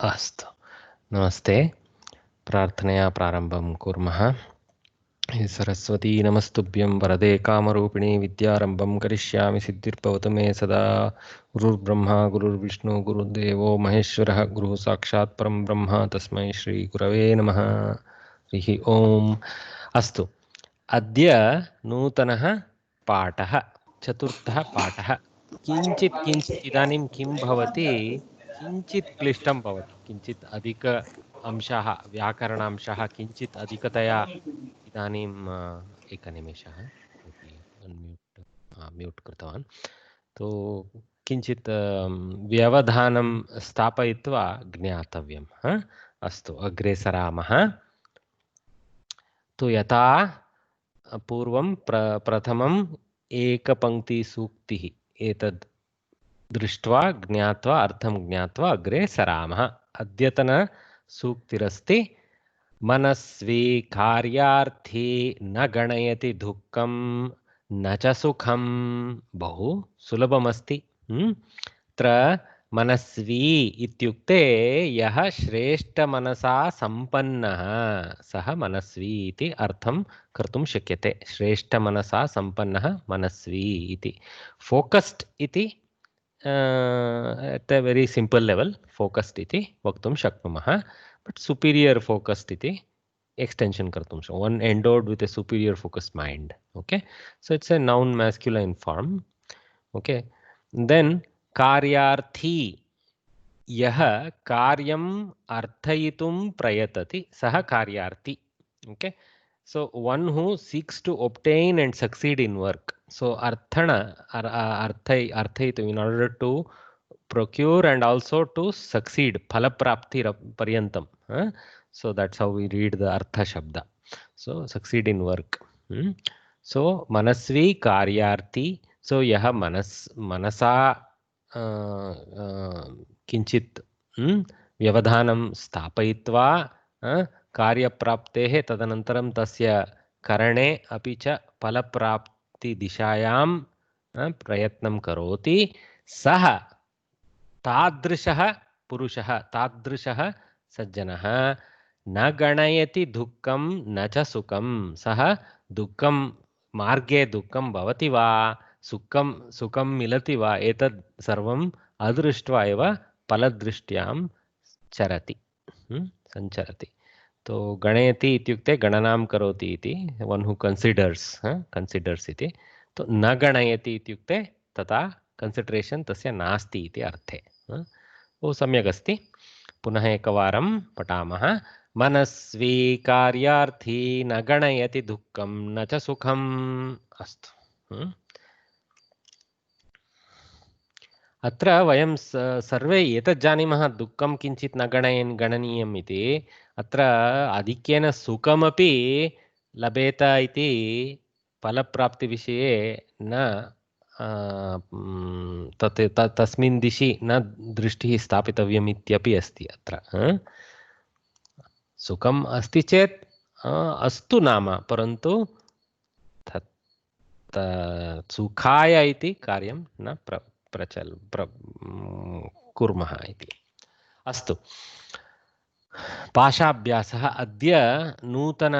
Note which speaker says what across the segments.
Speaker 1: अस्तु नमस्ते प्रार्थनया प्रारम्भं कुर्मः हे सरस्वती नमस्तुभ्यं वरदे कामरूपिणी विद्यारम्भं करिष्यामि सिद्धिर्भवतु मे सदा गुरुर्ब्रह्मा गुरुर्विष्णु गुरुर्देवो महेश्वरः गुरुः साक्षात् परं ब्रह्म तस्मै श्रीगुरवे नमः हरिः ओम् अस्तु अद्य नूतनः पाठः चतुर्थः पाठः किञ्चित् इदानीं किं भवति किञ्चित् क्लिष्टं भवति किञ्चित् अधिक अंशाः व्याकरणांशाः किञ्चित् अधिकतया इदानीम् एकनिमेषः इति म्यूट् कृतवान् तो किञ्चित् व्यवधानं स्थापयित्वा ज्ञातव्यं अस्तु अग्रे सरामः तु यथा पूर्वं प्रथमम् एकपङ्क्तिसूक्तिः एतद् दृष्ट्वा ज्ञात्वा अर्थं ज्ञात्वा अग्रे सरामः अद्यतन सूक्तिरस्ति मनस्वी कार्यार्थी न गणयति दुःखं न च सुखं बहु सुलभमस्ति अत्र मनस्वी इत्युक्ते यः श्रेष्ठमनसा सम्पन्नः सः मनस्वी इति अर्थं कर्तुं शक्यते श्रेष्ठमनसा सम्पन्नः मनस्वी इति फोकस्ड् इति at a very simple level focused iti vaktum shaknumah but superior focused iti extension kartum so one endowed with a superior focused mind. Okay, so it's a noun masculine form. Okay, then karyarthi yah karyam arthayitum prayatati sah karyarthi. Okay, so one who seeks to obtain and succeed in work. So arthana arthayitum in order to procure and also to succeed phalaprapti paryantam. So that's how we read the artha shabda. So succeed in work. So manasvi karyarthi. So yah manasa किञ्चित् व्यवधानं स्थापयित्वा कार्यप्राप्तेः तदनन्तरं तस्य करणे अपि च फलप्राप्तिदिशायां प्रयत्नं करोति सः तादृशः पुरुषः तादृशः सज्जनः न गणयति दुःखं न च सुखं सः दुःखं मार्गे दुःखं भवति वा सुखं मिलति वा एतत् सर्वम् अदृष्ट्वा एव फलदृष्ट्यां चरति संचरति. तो गणयति इत्युक्ते गणनां करोति इति वन हू कन्सिडर्स् इति. तो न गणयति इत्युक्ते तथा कन्सिडरेशन् तस्य नास्ति इति अर्थे. बहु सम्यक् अस्ति. पुनः एकवारं पठामः. मनस्वी कार्यार्थी न गणयति दुःखं न च सुखम्. अस्तु. अत्र वयं सर्वे एतत् जानीमः दुःखं किञ्चित् न गणनीयम् इति. अत्र आधिक्येन सुखमपि लभेत इति फलप्राप्तिविषये न तस्मिन् दिशि न दृष्टिः स्थापितव्यम् इत्यपि अस्ति. अत्र सुखम् अस्ति चेत् अस्तु नाम परन्तु सुखाय इति कार्यं न कुर्मः इति. अस्तु. भाषाभ्यासः. अद्य नूतन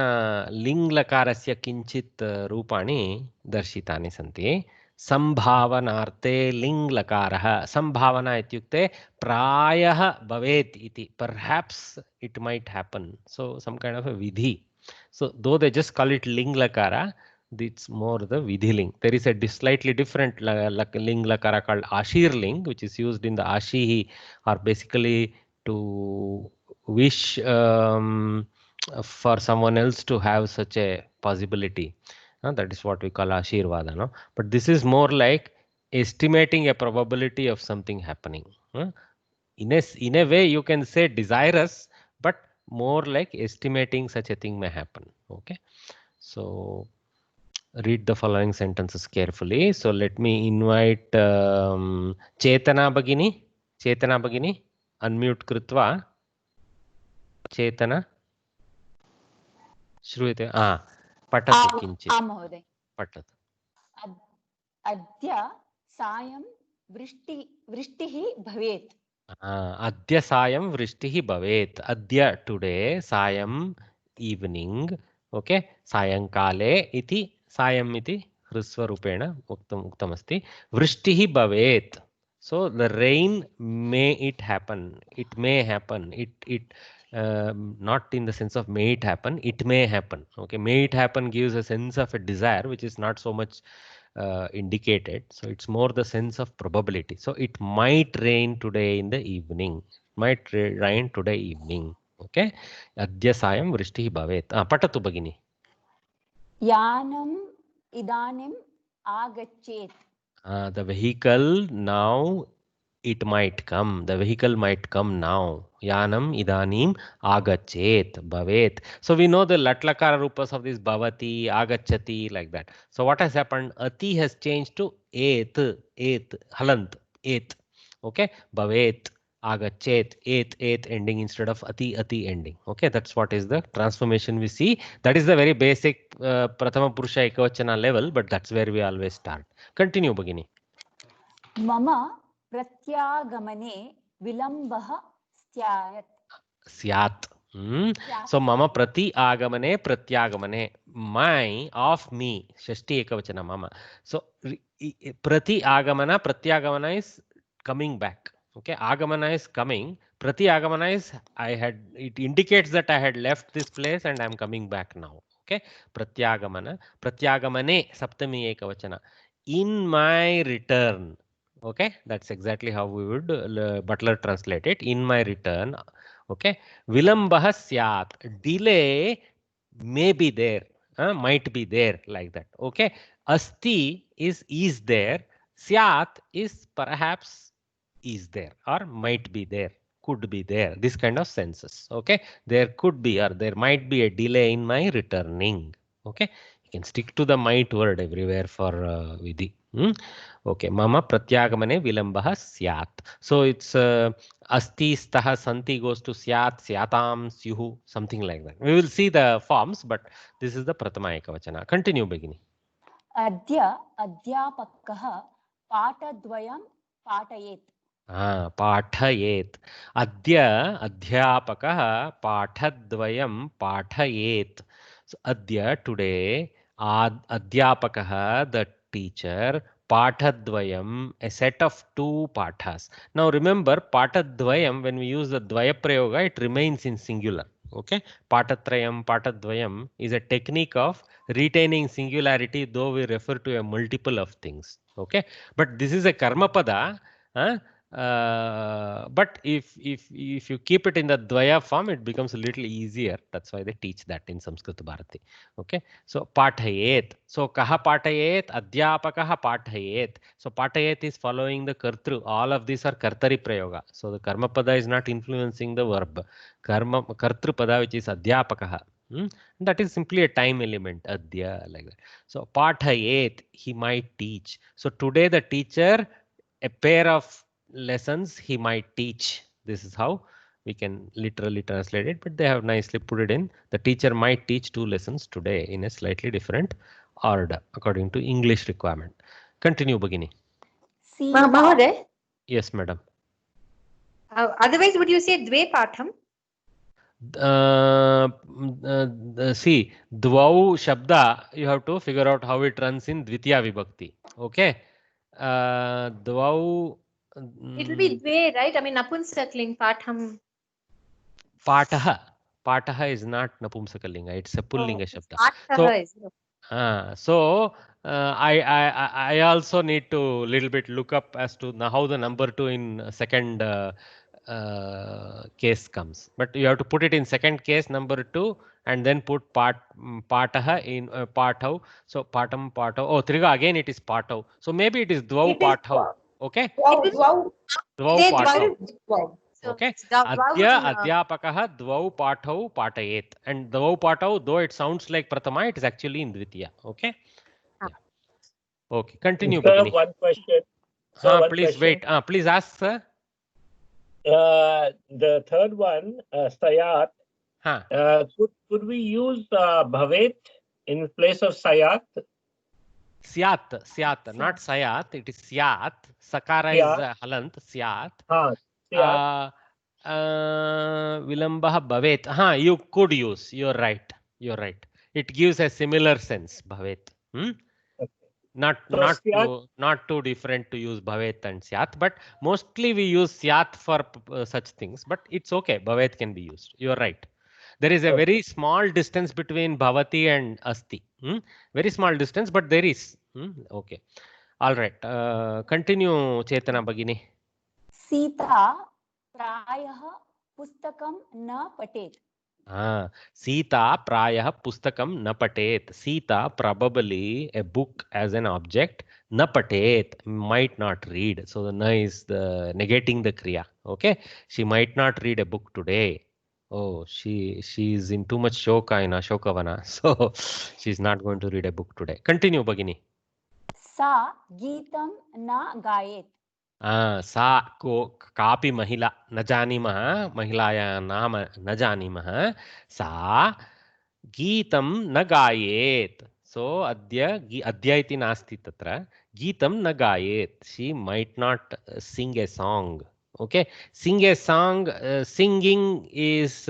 Speaker 1: लिङ्लकारस्य किञ्चित् रूपाणि दर्शितानि सन्ति. संभावनार्थे लिङ्लकारः. संभावना इत्युक्ते प्रायः भवेत् इति. perhaps it might happen. So some kind of a vidhi. So though they just call it linglakara, it's more the vidhiling. There is a slightly different ling lakara called ashir ling, which is used in the ashihi, or basically to wish for someone else to have such a possibility. That is what we call ashirvada. No? But this is more like estimating a probability of something happening. In a way, you can say desirous, but more like estimating such a thing may happen. Okay, so read the following sentences carefully. So let me invite Chetana Bagini. Chetana Bagini, unmute कृत्वा. चेतना श्रूयते? पठतु किञ्चित्.
Speaker 2: आम् महोदय,
Speaker 1: पठतु.
Speaker 2: अद्य सायं वृष्टिः भवेत्.
Speaker 1: Adya sayam vrishtihi bhavet. Adya today, sayam evening. Okay, sayankale iti sayam iti hrusva rupena uktamasti. Vrishtihi bhavet. So the rain may it happen. It may happen. Not in the sense of may it happen. It may happen. Okay, may it happen gives a sense of a desire, which is not so much indicated. So it's more the sense of probability. So it might rain today in the evening. Rain today evening. Okay. Adya sayam vrishtihi bhavet. Patatu bagini.
Speaker 2: Yanam idanim agachet.
Speaker 1: The vehicle now it might come. The vehicle might come now. Yanam idanim agachet bhavet. So we know the latlakara rupas of this bhavati, agachati, like that. So what has happened? Ati has changed to et, halant, et. Okay, bhavet, agachet, et ending instead of ati ending. Okay, that's what is the transformation we see. That is the very basic prathama purusha ekavachana level, but that's where we always start. Continue, Bhagini.
Speaker 2: Mama pratyagamane vilambah syat.
Speaker 1: Syat. So mama prati agamane pratyagamane. My of me. Shashti ekavachana mama. So prati agamana pratyagamana is coming back. Okay, agamana is coming. Prati agamana is it indicates that I had left this place and I am coming back now. Okay, pratyagamana. Pratyagamane saptami ekavachana. In my return. Okay, that's exactly how we would Butler translate it. In my return. Okay, vilambah syat. Delay may be there, might be there, like that. Okay, asti is there. Syat is perhaps is there or might be there, could be there. This kind of senses. Okay, there could be or there might be a delay in my returning. Okay, you can stick to the might word everywhere for Vidhi. Okay, mama pratyagamane vilambah syat. So it's asti, stah, santi goes to syat, syatam, syuhu, something like that. We will see the forms, but this is the prathama ekavachana. Continue, Begini.
Speaker 2: Adya adhyapakah patadvayam patayet.
Speaker 1: पाठयेत्. अद्य अध्यापकः पाठद्वयं पाठयेत्. So adya today, adhyapakah the teacher, pathadvayam a set of 2 pathas. Now remember pathadvayam, when we use the dvaya prayoga, it remains in singular. Okay, patatrayam, patadvayam is a technique of retaining singularity, though we refer to a multiple of things. Okay, but this is a karma pada. But if you keep it in the dvaya form, it becomes a little easier. That's why they teach that in Sanskrit Bharati. Okay, so pathayet. So kaha pathayet? Adhyapakah pathayet. So pathayet is following the kartru. All of these are kartari prayoga. So the karma pada is not influencing the verb. Kartru pada, which is adhyapakah. That is simply a time element, adya, like that. So pathayet, he might teach. So today the teacher, a pair of lessons he might teach. This is how we can literally translate it, but they have nicely put it in. The teacher might teach 2 lessons today in a slightly different order according to English requirement. Continue, Bhagini.
Speaker 3: Mahoday?
Speaker 1: Yes, madam.
Speaker 3: Otherwise, would you say dve patham?
Speaker 1: See, dvau shabda, you have to figure out how it runs in dvitiya vibhakti. Okay. Dvau.
Speaker 3: It will be dve, right? I mean, napunsakling patham.
Speaker 1: Pataha. Pataha is not napumsakalinga. It's a pullinga shabda. I also need to little bit look up as to how the number 2 in second case comes. But you have to put it in second case number 2 and then put pataha in patau. So patam patau. Oh, triga again it is patau. So maybe it is dvau patau. Okay. Dvau patau. Okay. Adya adhyapakah dvau pathau patayet. And dvau pathau, though it sounds like prathama, it is actually in dvitiya. Okay. Yeah. Okay. Continue, Bhagini.
Speaker 4: One question.
Speaker 1: Please wait. Please ask, sir.
Speaker 4: The third one, sayat. Could we use bhavet in place of sayat?
Speaker 1: Syat, not sayat. It is syat. Sakara is halant. Syat. vilambah bhavet. You could use. You're right. It gives a similar sense, bhavet. Not too different to use bhavet and syat, but mostly we use syat for such things. But it's okay. Bhavet can be used. You're right. There is a very small distance between bhavati and asti. Very small distance, but there is. Okay. All right. Continue, Chetana Bhagini.
Speaker 2: Sita prayah pustakam na patet.
Speaker 1: Sita prayah pustakam na patet. Sita probably a book as an object. Na patet might not read. So the na is the negating the kriya. Okay. She might not read a book today. Oh, she is in too much shoka in Ashokavana. So she's not going to read a book today. Continue, Bhagini.
Speaker 2: Sa geetam na gayet.
Speaker 1: सा कापि महिला न जानीमः महिलायाः नाम न जानीमः सा गीतं न गायेत् सो अद्य इति नास्ति तत्र गीतं न गायेत् she might not sing a song okay sing a song singing is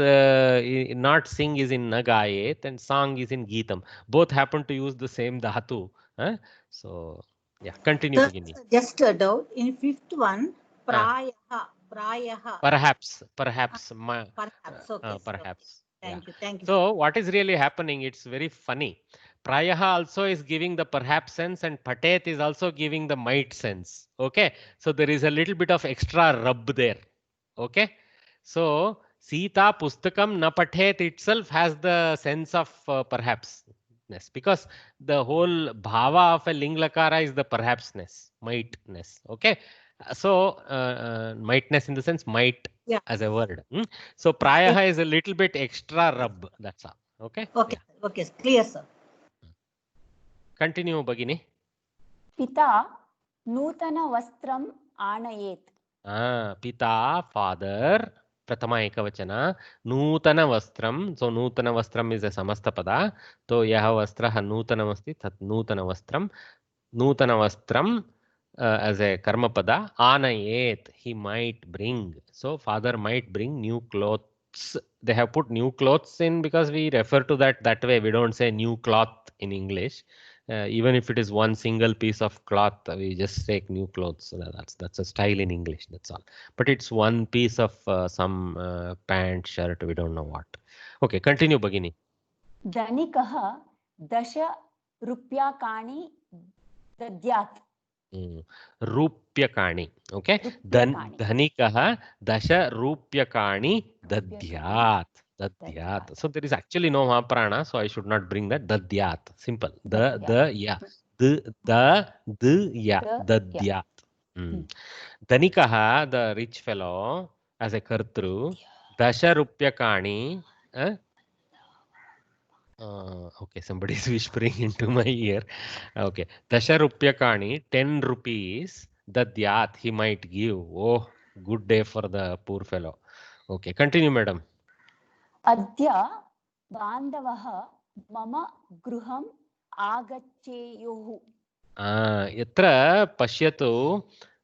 Speaker 1: not sing is in nagayet and song is in geetam both happen to use the same dhatu so yeah continue beginning
Speaker 5: just a doubt in fifth one prayah
Speaker 1: perhaps
Speaker 5: okay
Speaker 1: perhaps
Speaker 5: thank you
Speaker 1: so what is really happening, it's very funny. Prayah also is giving the perhaps sense and patet is also giving the might sense. Okay. So there is a little bit of extra rub there. Okay. So Sita pustakam na patet itself has the sense of perhapsness because the whole bhava of a ling lakara is the perhapsness, mightness. Okay. So mightness in the sense might as a word. So prayah is a little bit extra rub. That's all. Okay.
Speaker 5: Okay. Okay. Clear, sir.
Speaker 1: Continue, Bhagini.
Speaker 2: Pita nutana vastram anayet.
Speaker 1: Pita, father, pratama ekavachana, nutana vastram. So nutana vastram is a samastapada. So yaha vastraha nutanam asti, tat nutana vastram. Nutana vastram as a karmapada. Anayet, he might bring. So father might bring new clothes. They have put new clothes in because we refer to that way. We don't say new cloth in English. Even if it is one single piece of cloth, we just take new clothes. That's a style in English. That's all. But it's one piece of some pant, shirt. We don't know what. Okay, continue, Bhagini.
Speaker 2: Dhanikaha dasha rupyakani dadyat.
Speaker 1: Rupyakani. Okay. Dhanikaha dasha rupyakani dadyat. Dadyat. So there is actually no mahaprana, so I should not bring that. Dadyat. Simple. Ya. Ya. Dadyat. Dhanikaha, the rich fellow, as a kartru, dasha rupyakani. Okay, somebody is whispering into my ear. Okay. Dasha rupyakani, 10 rupees, dadyat, he might give. Oh, good day for the poor fellow. Okay, continue, madam.
Speaker 2: Adya bandavaha mama gruham agaccheyuhu.
Speaker 1: Yatra pashyatu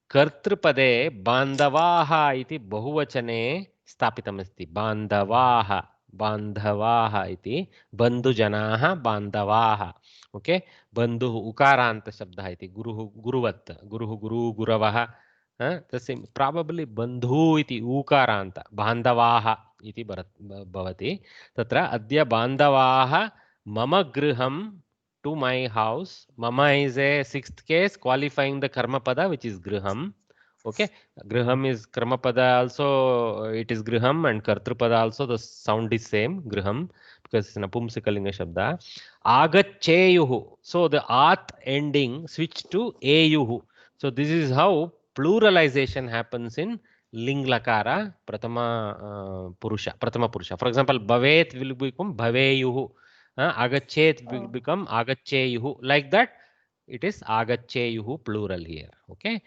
Speaker 1: kartrupade bandavaha iti bahuvachane sthapitamasti. Bandhavaha iti bandhujanaha bandhavaha. Okay, bandhu ukaranta shabda iti guruvat guru guravaha. The same probably bandhu iti ukaranta bandhavaha iti bhavati. Tatra adya bandhavaha mama griham to my house. Mama is a sixth case qualifying the karma pada which is griham. Okay, griham is karma pada also, it is griham, and kartrupada also the sound is same, griham, because it's an apumsakalinga shabda. Agacheyuhu, so the at ending switch to ayuhu. So this is how pluralization happens in ling lakara pratama purusha. For example, bhavet will become bhaveyuhu. Agachet will become agacheyuhu. Like that, it is agacheyuhu plural here. Okay.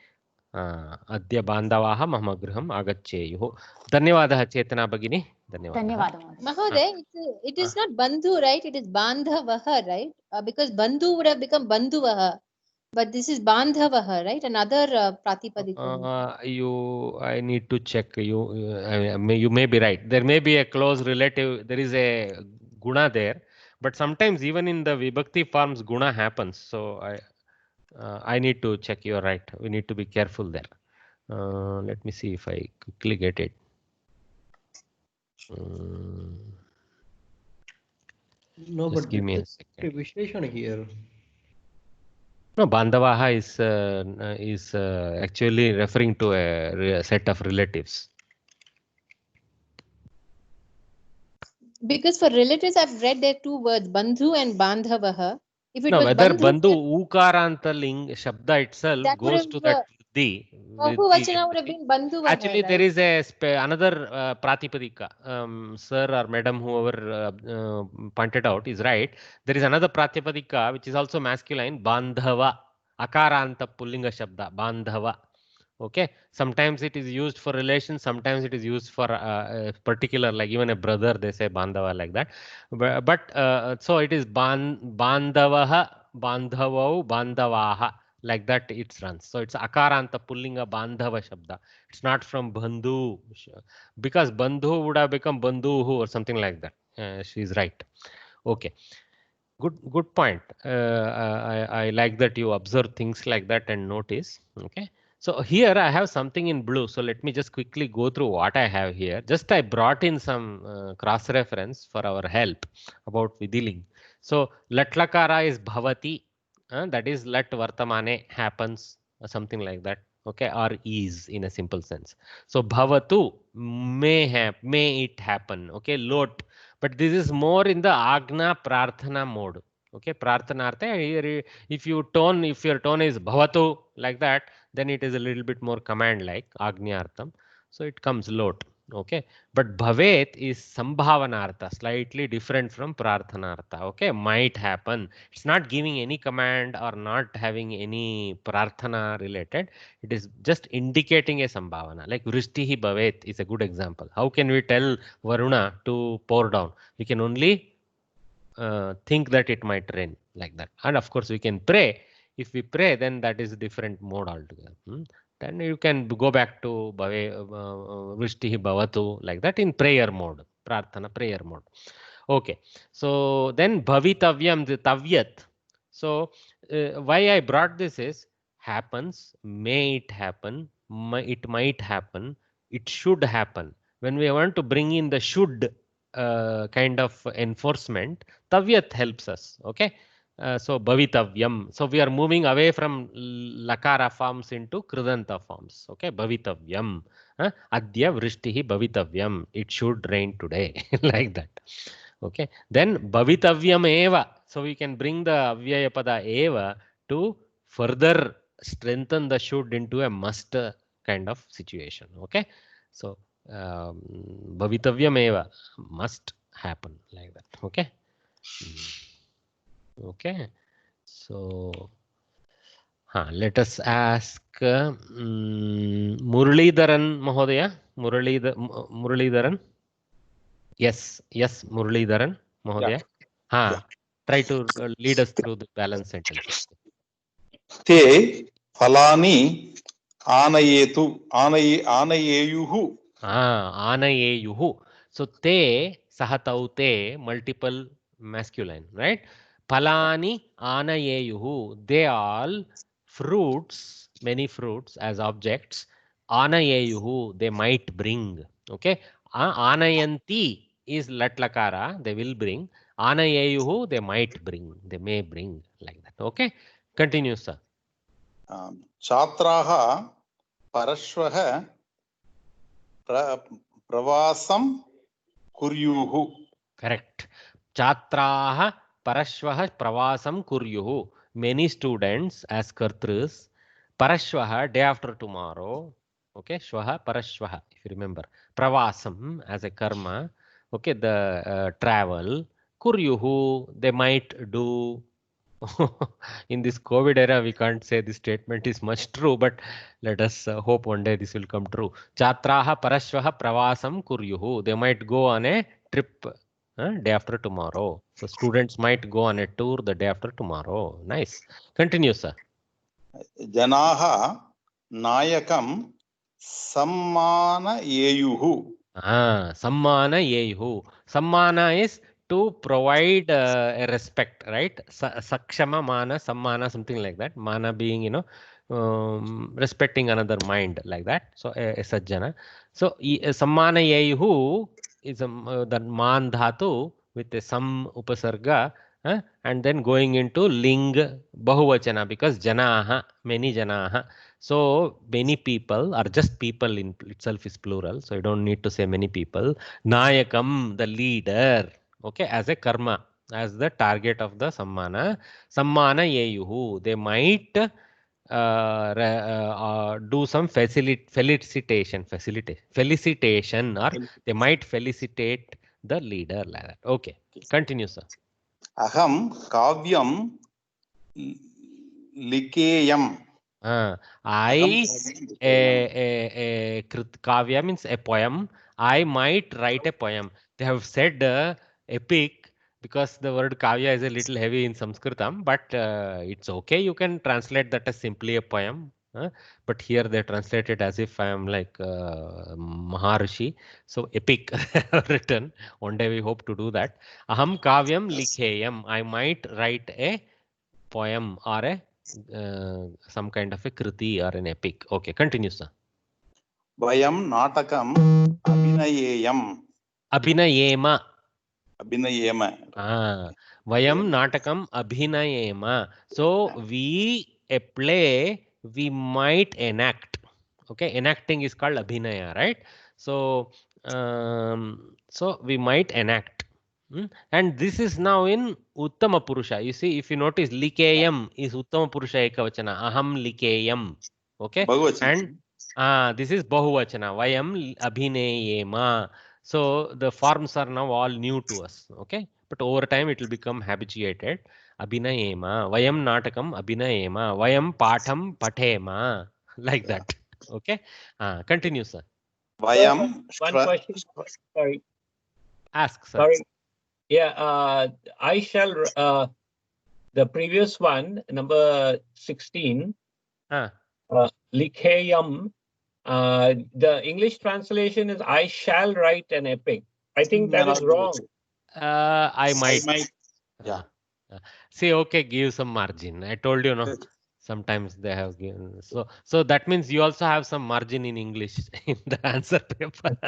Speaker 1: अद्य बान्धवाः मम गृहम् आगच्छेयुः. धन्यवादः चेतना भगिनी.
Speaker 2: धन्यवादः
Speaker 3: महोदय. It is not bandhu, right? It is bandhavah, right? Because bandhu would have become bandhuvah. But this is Bandhavaha, right? Another Pratipadika.
Speaker 1: I need to check. You may be right. There may be a close relative. There is a guna there, but sometimes even in the vibhakti forms, guna happens. So I need to check. You're right. We need to be careful there. Let me see if I quickly get it.
Speaker 6: No,
Speaker 1: just
Speaker 6: but
Speaker 1: give me a
Speaker 6: there's a
Speaker 1: second.
Speaker 6: Visheshana here.
Speaker 1: No, Bandhavaha is actually referring to a set of relatives.
Speaker 3: Because for relatives, I've read there two words, Bandhu and Bandhavaha. If it
Speaker 1: No,
Speaker 3: was
Speaker 1: whether
Speaker 3: Bandhu,
Speaker 1: Bandhu, Ukaranta ling Shabda itself
Speaker 3: that would
Speaker 1: goes
Speaker 3: have,
Speaker 1: to that Vriddhi.
Speaker 3: Bahuvachana would have been Bandhuvaha,
Speaker 1: Actually, there
Speaker 3: right?
Speaker 1: is another Pratipadika. Sir or madam, whoever pointed out is right. There is another Pratipadika which is also masculine, Bandhava. Akaranta Pullinga Shabda, Bandhava. Okay, sometimes it is used for relation, sometimes it is used for particular, like even a brother, they say bandhava like that. But so it is bandhavaha, bandhavau, bandhavaha, like that it runs. So it's akaranta pullinga bandhava shabda. It's not from bandhu, because bandhu would have become bandhuhu or something like that. She's right. Okay. Good point. I like that you observe things like that and notice. Okay. So here I have something in blue. So let me just quickly go through what I have here. Just I brought in some cross reference for our help about Vidiling. So Latlakara is Bhavati. That is Lat Vartamane happens or something like that. Okay. Or is in a simple sense. So Bhavatu may it happen. Okay. Lot. But this is more in the Agna Prarthana mode. Okay, Prarthanartha. If your tone is Bhavatu like that, then it is a little bit more command like Agnyartham. So it comes lot. Okay, but Bhavet is Sambhavanartha, slightly different from Prarthanartha. Okay, might happen. It's not giving any command or not having any Prarthana related. It is just indicating a Sambhavana. Like Vrishtihi Bhavet is a good example. How can we tell Varuna to pour down? We can only think that it might rain like that. And of course, we can pray. If we pray, then that is a different mode altogether. Then you can go back to Vrishtihi Bhavatu like that in prayer mode, Prarthana prayer mode. Okay. So then Bhavitavyam, the Tavyat. So why I brought this is happens, may it happen, it might happen, it should happen. When we want to bring in the should kind of enforcement, Tavyat helps us. Okay. So Bhavitavyam. So we are moving away from Lakara forms into Kridanta forms. Okay. Bhavitavyam. Adya Vrishtihi Bhavitavyam. It should rain today. Like that. Okay. Then Bhavitavyam Eva. So we can bring the Avyayapada Eva to further strengthen the should into a must kind of situation. Okay. So Bhavitavyam Eva must happen like that. Okay. Okay. So let us ask Muralidharan Mahodaya. Muralidharan. Yes, Muralidharan Mahodaya.
Speaker 7: Yeah.
Speaker 1: Try to lead us through the balance sentences.
Speaker 7: Te phalani anayeyuhu.
Speaker 1: Anayeyuhu. So te, sahatau te, multiple masculine, right? Phalani anayeyuhu. They all fruits, many fruits as objects. Anayeyuhu, they might bring. Okay. Anayanti is latlakara, they will bring. Anayeyuhu, they might bring, they may bring, like that. Okay. Continue, sir.
Speaker 7: Chatraha parashvaha pravasam kuryuhu.
Speaker 1: Correct. Chatraha parashvaha pravasam kuryuhu. Many students as kartras. Parashvaha, day after tomorrow. Okay, shvaha, parashvaha, if you remember. Pravasam as a karma. Okay, the travel. Kuryuhu, they might do. In this COVID era, we can't say this statement is much true, but let us hope one day this will come true. Chatraha parashvaha pravasam kuryuhu. They might go on a trip day after tomorrow. So students might go on a tour the day after tomorrow. Nice. Continue, sir.
Speaker 7: Janaha Nayakam Sammanayeyuhu.
Speaker 1: Sammana yehu. Sammana is to provide a respect, right? Sakshama mana, sammana, something like that. Mana being, respecting another mind, like that. So a sajjana. So sammana yehu is the man dhatu with a sam upasarga, and then going into ling bahuvachana, because janaha, many janaha. So many people, or just people in itself is plural. So you don't need to say many people. Nayakam, the leader, okay, as a karma, as the target of the sammana. Sammana yeyuhu. They might do some felicitation, or they might felicitate the leader, like that. Okay, continue, sir.
Speaker 7: Aham Kavyam Likeyam.
Speaker 1: Kavya means a poem. I might write a poem. They have said epic, because the word kavya is a little heavy in Sanskritam, but it's okay. You can translate that as simply a poem. But here they translate it as if I am like Maharishi. So epic written. One day we hope to do that. Aham kavyam likheyam. I might write a poem or a some kind of a kriti or an epic. Okay, continue, sir.
Speaker 7: Vayam Natakam Abhinayeyam.
Speaker 1: Abhinayema.
Speaker 7: Abhinayema.
Speaker 1: Vayam Natakam Abhinayema. So we, a play, we might enact. Okay, enacting is called Abhinaya, right? So, so we might enact. And this is now in Uttama Purusha. You see, if you notice, Likeyam is Uttama Purusha Ekavachana. Aham Likeyam. Okay.
Speaker 7: Bahuvachana.
Speaker 1: And this is Bahuvachana. Vayam Abhinayema. So the forms are now all new to us. Okay. But over time it will become habituated. Abhinayema. Vayam Natakam Abhinayema. Vayam Patham Pathema. Like that. Okay. Continue, sir.
Speaker 4: Vayam. One question. Sorry.
Speaker 1: Ask, sir.
Speaker 4: Sorry. Yeah, I shall, the previous one, number 16, Likheyam, the English translation is I shall write an epic. I think that is wrong.
Speaker 1: I might.
Speaker 7: Yeah.
Speaker 1: See, okay, give some margin. I told you, no. Sometimes they have given. So that means you also have some margin in English in the answer paper.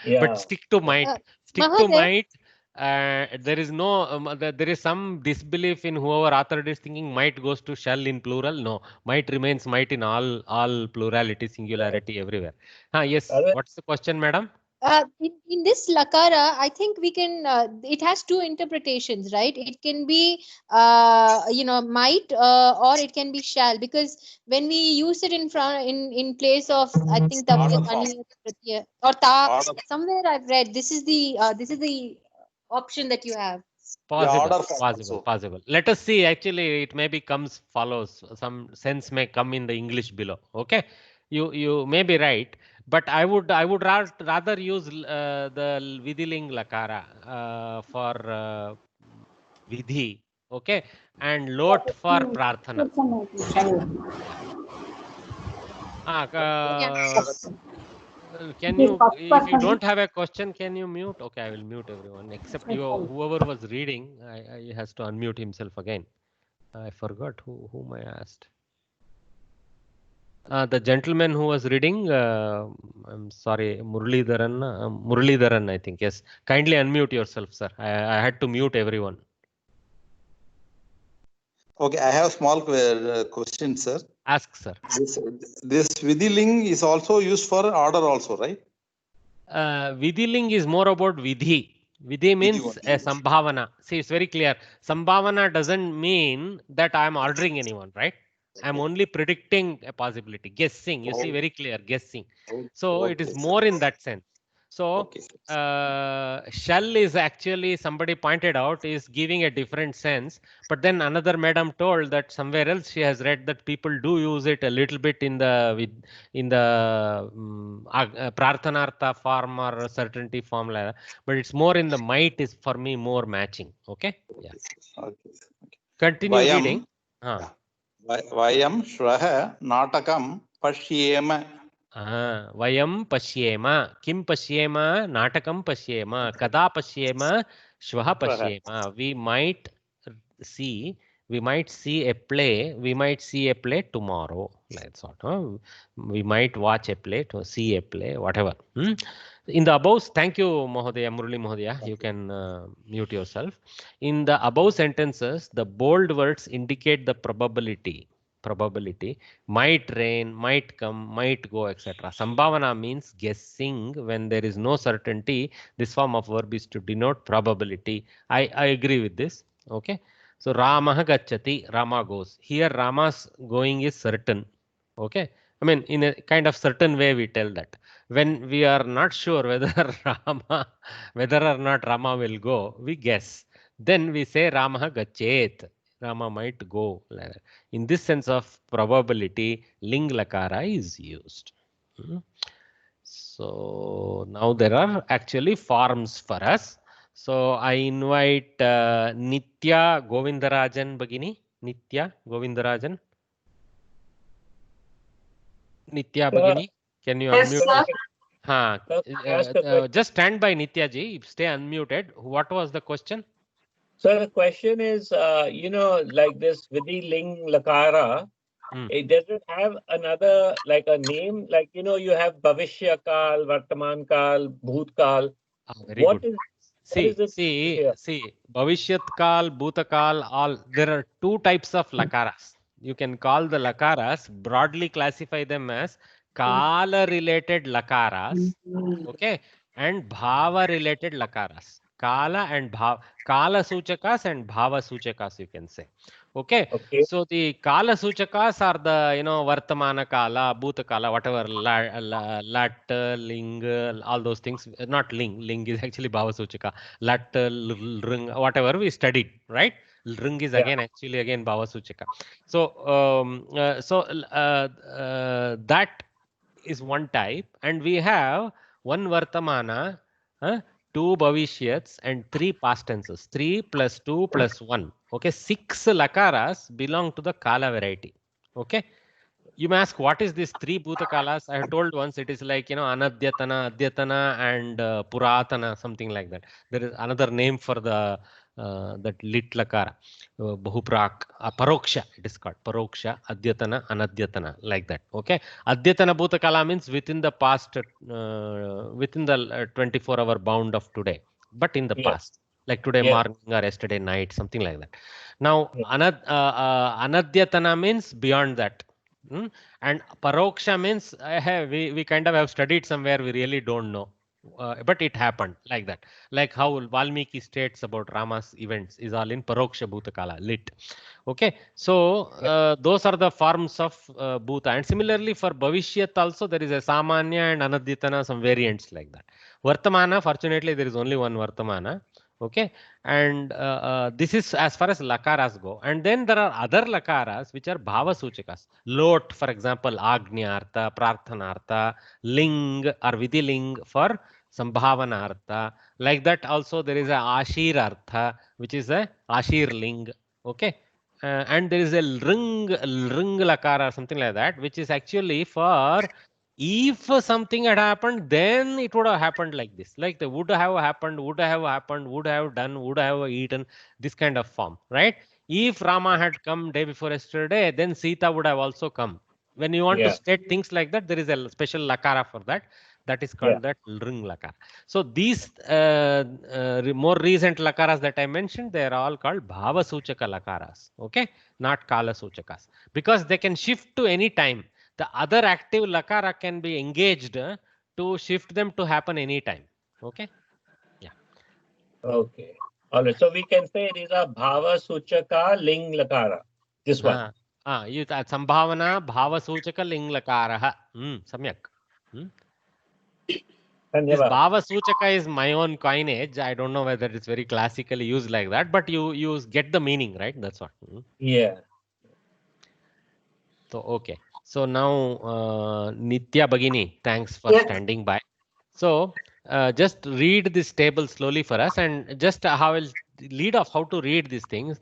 Speaker 4: Yeah.
Speaker 1: But stick to might. Stick to might. There is no, there is some disbelief in whoever authored is thinking might goes to shall in plural. No, might remains might in all plurality, singularity everywhere. Yes. What's the question, madam?
Speaker 3: In this lakara, I think we can, it has two interpretations, right? It can be, might, or it can be shall, because when we use it in front, in place of, I think, or ta, somewhere I've read, this is the option that you have.
Speaker 1: Possible. Let us see. Actually, it maybe comes follows. Some sense may come in the English below. Okay, you may be right, but I would rather use the Vidhiling Lakara for Vidhi. Okay, and Lot for Prarthana. Can you, if you don't have a question, can you mute? Okay, I will mute everyone except you. Whoever was reading, he has to unmute himself again. I forgot whom I asked. The gentleman who was reading, I'm sorry, Muralidharan, I think. Yes, kindly unmute yourself, sir. I had to mute everyone.
Speaker 7: Okay, I have a small question, sir.
Speaker 1: Ask, sir.
Speaker 7: This Vidhiling is also used for order also, right?
Speaker 1: Vidhiling is more about Vidhi. Vidhi means a Sambhavana. See, it's very clear. Sambhavana doesn't mean that I am ordering anyone, right? I'm only predicting a possibility, guessing. You see, very clear, guessing. So it is more in that sense. So shall is actually, somebody pointed out, is giving a different sense. But then another madam told that somewhere else she has read that people do use it a little bit in the prarthanartha form or certainty form, like that. But it's more in the might is for me more matching. Okay. Yeah.
Speaker 7: Okay.
Speaker 1: Continue reading.
Speaker 7: Vayam Shraha Natakam Pashyema.
Speaker 1: Vayam Pashyema. Kim Pashyema? Natakam Pashyema. Kada Pashyema? Shvaha Pashyema. We might see a play. We might see a play tomorrow. Like sort of. We might watch a play to see a play, whatever. In the above, thank you, Mohodaya, Murali Mohodaya. You can mute yourself. In the above sentences, the bold words indicate the probability. Might rain, might come, might go, etc. Sambhavana means guessing when there is no certainty. This form of verb is to denote probability. I agree with this. Okay. So Ramah gacchati, Rama goes. Here Rama's going is certain. Okay. I mean, in a kind of certain way we tell that. When we are not sure whether or not Rama will go, we guess. Then we say Ramah gachet. Rama might go. In this sense of probability, ling lakara is used. So now there are actually forms for us. So I invite Nitya Govindarajan Bagini. Nitya Govindarajan. Nitya Bagini, can you unmute? Just stand by Nitya ji. Stay unmuted. What was the question?
Speaker 4: So the question is, like this Vidhi Ling Lakara, it doesn't have another, like a name, like, you have Bhavishya Kal, Vartaman Kal, Bhoot Kal. What is
Speaker 1: See, Bhavishyat Kal, Bhuta Kal, all, there are two types of lakaras. You can call the lakaras, broadly classify them as Kala related lakaras, okay, and Bhava related lakaras. Kala and Bhava, Kala Suchakas and Bhava Suchakas, you can say. Okay. So the Kala Suchakas are the, Vartamana Kala, Bhuta Kala, whatever, Lat, Ling, all those things. Not Ling, Ling is actually Bhava Suchaka. Lat, Ring, whatever we studied, right? Ring is again Bhava Suchaka. So, that is one type, and we have one Vartamana, 2 Bhavishyats and 3 past tenses. 3 plus 2 plus 1. Okay, 6 lakaras belong to the Kala variety. Okay. You may ask, what is this 3 Bhuta Kalas? I have told once, it is like, Anadyatana, Adyatana and Puratana, something like that. There is another name for the that lit lakara, Bahuprak, Paroksha, it is called Paroksha, Adyatana, Anadyatana, like that. Okay. Adyatana Bhuta Kala means within the past, within the 24-hour bound of today, but in the past, like today morning or yesterday night, something like that. Now, Anadyatana means beyond that. And Paroksha means we kind of have studied somewhere, we really don't know. But it happened like that. Like how Valmiki states about Rama's events is all in Paroksha Bhutakala, lit. Okay. So those are the forms of Bhuta. And similarly for Bhavishyat also there is a Samanya and Anadyatana, some variants like that. Vartamana, fortunately there is only one Vartamana. Okay. And this is as far as lakaras go. And then there are other lakaras which are Bhava Suchakas. Lot, for example, Agnyartha, Prarthanartha, Ling or Vidiling for Sambhavanartha. Like that also there is a Ashir Artha, which is a Ashir Ling. Okay. And there is a Ring Lakara, something like that, which is actually for if something had happened, then it would have happened like this. Like the would have happened, would have done, would have eaten, this kind of form, right? If Rama had come day before yesterday, then Sita would have also come. When you want to state things like that, there is a special lakara for that. That is called that ring lakara. So these more recent lakaras that I mentioned, they are all called Bhava Suchaka lakaras. Okay, not Kala Suchakas, because they can shift to any time. The other active lakara can be engaged to shift them to happen anytime. Okay. Yeah.
Speaker 4: Okay. All right. So we can say these are Bhava Suchaka Ling Lakara. This one.
Speaker 1: You Sambhavana Bhava Suchaka Ling Lakara. Samyak. This Bhava Suchaka is my own coinage. I don't know whether it's very classically used like that, but you get the meaning, right? That's what.
Speaker 4: Yeah.
Speaker 1: So, okay. So now, Nitya Bagini, thanks for standing by. So, just read this table slowly for us, and just how I'll lead of how to read these things.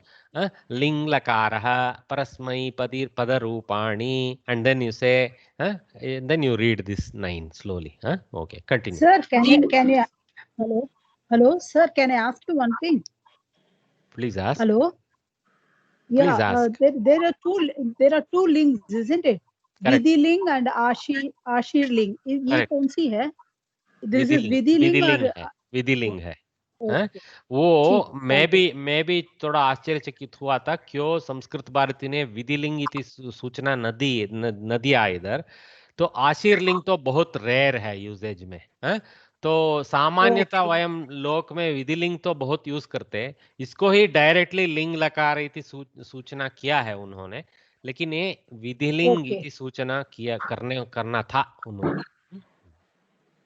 Speaker 1: Ling lakarah, parasmai padarupani, and then you say, and then you read this 9 slowly. Okay, continue.
Speaker 5: Sir, can you hello sir, can I ask you one thing?
Speaker 1: Please ask.
Speaker 5: Hello.
Speaker 1: Please
Speaker 5: Yeah,
Speaker 1: ask.
Speaker 5: there are two links, isn't it?
Speaker 1: Correct.
Speaker 5: Vidhi ling and Ashir ling. ये
Speaker 1: Correct.
Speaker 5: कौन सी है? This is Vidhi ling or
Speaker 1: विधिलिंग है.
Speaker 5: okay.
Speaker 1: वो
Speaker 5: ठीक,
Speaker 1: मैं भी थोड़ा आश्चर्यचकित हुआ था क्यों संस्कृत भारती ने विधिलिंग इति सूचना न दिया इधर. तो आशीर्लिंग तो बहुत रेयर है यूजेज में. तो सामान्यतः वयम लोक में विधिलिंग तो बहुत यूज करते हैं. इसको ही डायरेक्टली लिंग लकार इति सूचना किया है उन्होंने, लेकिन ये विधिलिंग इति सूचना करना था उन्होंने.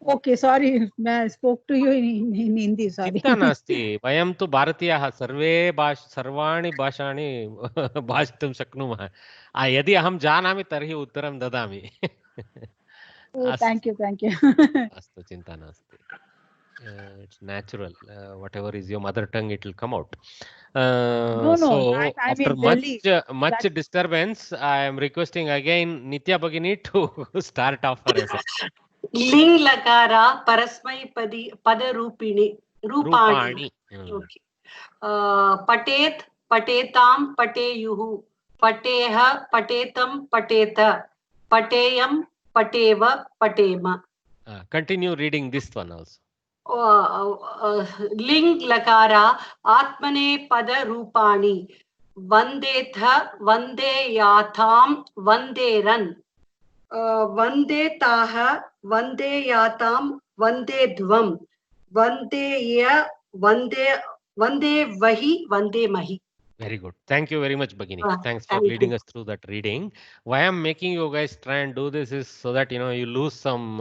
Speaker 5: Okay, sorry, I spoke to you in Hindi. Sorry.
Speaker 1: चिंता नास्ति. वयं तु भारतीयाः सर्वाणि भाषाणि भाषितुं शक्नुमः. यदि अहं जानामि तर्हि उत्तरं ददामि.
Speaker 5: Thank you.
Speaker 1: अस्तु, चिंता नास्ति. It's natural. Whatever is your mother tongue, it will come out. So after much disturbance, I am requesting again Nitya Bhagini to start off for us.
Speaker 8: लिंग लकारा परस्मैपदी पदरूपिणी रूपाणि. Okay. पठेत् पठेतां पठेयुः पठेह पठेतं पठेत पठेयं पठेव पठेम.
Speaker 1: Continue reading this one also.
Speaker 8: लिंग लकारा आत्मनेपदरूपाणि वन्देथ वन्देयाथां वन्देरन् वन्देताः वन्देयातां वन्देध्वं वन्देय वन्देवहि वन्देमहि.
Speaker 1: Very good. Thank you very much, Bhagini. Thanks for leading us through that reading. Why I'm making you guys try and do this is so that you lose some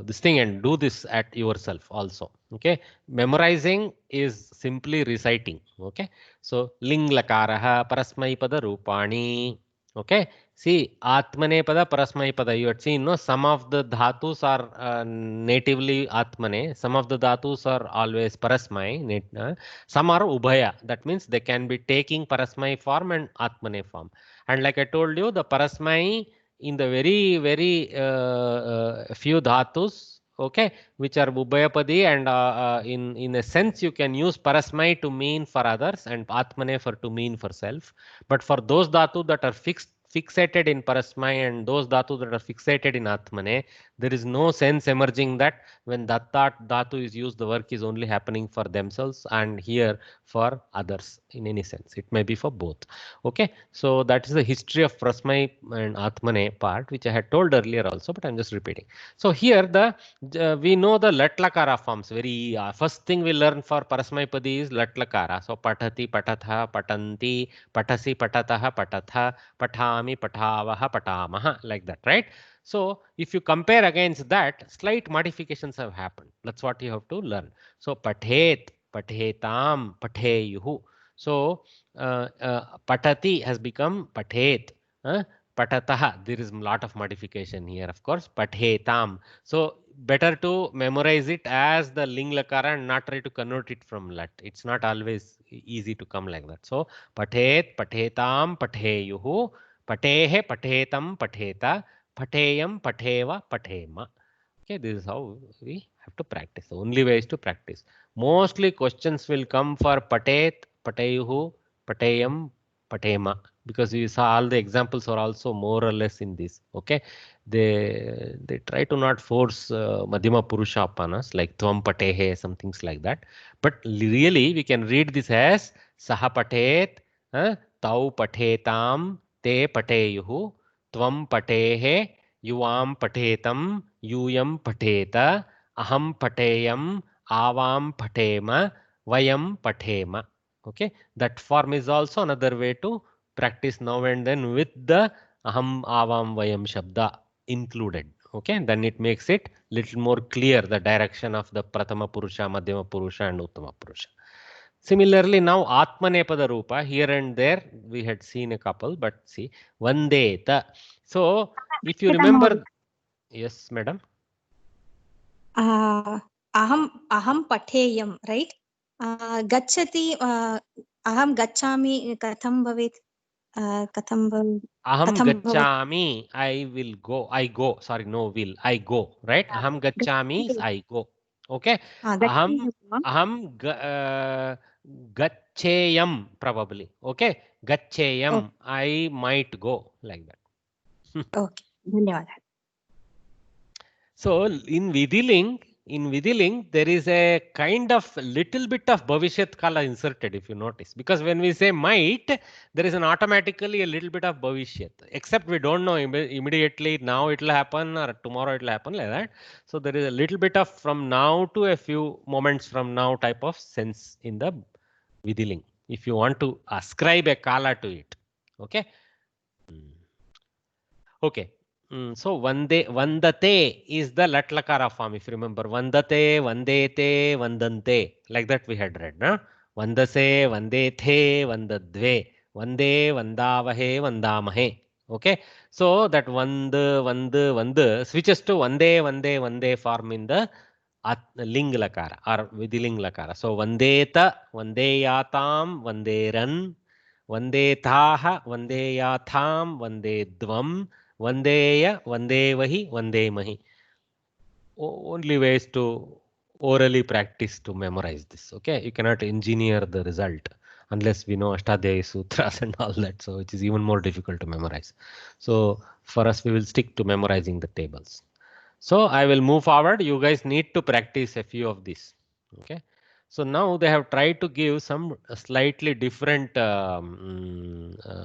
Speaker 1: this thing and do this at yourself also. Okay. Memorizing is simply reciting. Okay. So ling lakaraha parasmaipada rupani. Okay. See, Atmane pada, Parasmai pada. You had seen, no? Some of the dhatus are natively Atmane. Some of the dhatus are always Parasmai. Some are Ubhaya. That means they can be taking Parasmai form and Atmane form. And like I told you, the Parasmai in the very, very few dhatus, okay, which are Ubhayapadi, and in a sense you can use Parasmai to mean for others and Atmane to mean for self. But for those dhatu that are fixated in Parasmai and those dhatu that are fixated in Atmane, there is no sense emerging that when that dhatu is used, the work is only happening for themselves and here for others in any sense. It may be for both. Okay, so that is the history of Parasmai and Atmane part, which I had told earlier also, but I'm just repeating. So here we know the Latlakara forms. Very first thing we learn for Parasmai Padi is Latlakara. So Patati, Patatha, Patanti, Patasi, Patataha, Patatha, Patami, Patavaha, Patamaha, like that, right? So if you compare against that, slight modifications have happened. That's what you have to learn. So Pathet, Pathetam, Patheyuhu. So Patati has become Pathet. Patataha, there is a lot of modification here, of course. Pathetam. So better to memorize it as the ling lakara and not try to convert it from lat. It's not always easy to come like that. So pathet, pathetam, patheyuhu, patehe, pathetam, patheta, pateyam, patheva, pathema. Okay, this is how we have to practice. The only way is to practice. Mostly questions will come for pathet, pateyuhu, pateyam, pathema, because we saw all the examples are also more or less in this. Okay, they try to not force Madhyama Purusha upon us like Tvam Patehe, some things like that. But really we can read this as Saha Patet, Tau Patetam, Te Pateyuhu, Tvam Patehe, Yuvam Patetam, Yuyam Pateta, Aham Pateyam, Avam Patema, Vayam Patema. Okay, that form is also another way to practice now and then with the Aham, Avam, Vayam Shabda included. Okay, then it makes it little more clear the direction of the Prathama Purusha, Madhyama Purusha and Uttama Purusha. Similarly, now Atmanepada Rupa, here and there we had seen a couple, but see, Vandeta. So if you remember, yes, madam.
Speaker 9: Aham Patheyam, right? गच्छति अहं गच्छामि कथं भवेत् कथं
Speaker 1: aham gacchami, I will go, I go, sorry, no will, I go, right? Aham gacchami is I go. Okay. Aham gaccheyam probably. Okay. Gaccheyam, I might go, like that.
Speaker 9: Okay, धन्यवादः.
Speaker 1: So in Vidiling, there is a kind of little bit of Bhavishyat Kala inserted, if you notice, because when we say might, there is an automatically a little bit of Bhavishyat, except we don't know immediately now it will happen or tomorrow it will happen, like that. So there is a little bit of from now to a few moments from now type of sense in the Vidiling, if you want to ascribe a Kala to it. Okay. Okay. So vandate is the latlakara form, if you remember. Vandate, vandete, vandante. Like that we had read. No? Vandase, vandethe, vandadve. Vande, vandavahe, vandamahe. Okay. So that vand switches to vande form in the ling lakara or vidiling lakara. So vandeta, vandeyatam, vanderan, vandethaha, vandeyatham, vandedvam, Vandeya, Vandevahi, Vandemahi. Only ways to orally practice to memorize this. Okay, you cannot engineer the result unless we know Ashtadhyayi Sutras and all that. So it is even more difficult to memorize. So for us, we will stick to memorizing the tables. So I will move forward. You guys need to practice a few of these. Okay. So now they have tried to give some slightly different.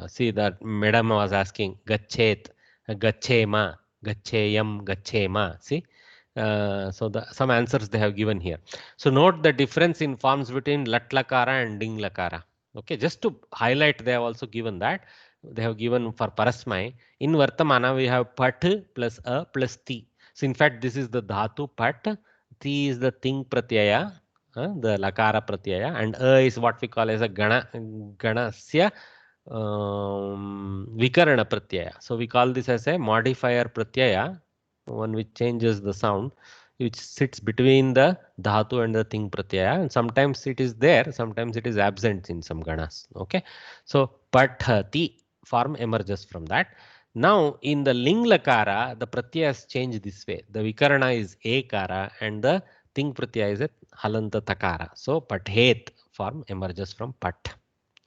Speaker 1: See that Madam was asking Gachet, Gachema, Gacheyam, Gachema. See. So some answers they have given here. So note the difference in forms between Latlakara and Ding Lakara. Okay, just to highlight, they have also given that. They have given for Parasmai. In Vartamana, we have Pat plus A plus Ti. So in fact, this is the Dhatu Pat. Ti is the Ting Pratyaya, the Lakara Pratyaya, and A is what we call as a Ganasya Vikarana Pratyaya. So we call this as a modifier Pratyaya, one which changes the sound, which sits between the dhatu and the ting pratyaya, and sometimes it is there, sometimes it is absent in some ganas. Okay, so pathati form emerges from that. Now in the ling lakara, the pratyayas change this way. The vikarana is ekara and the ting pratyaya is a halanta takara. So pathet form emerges from pat.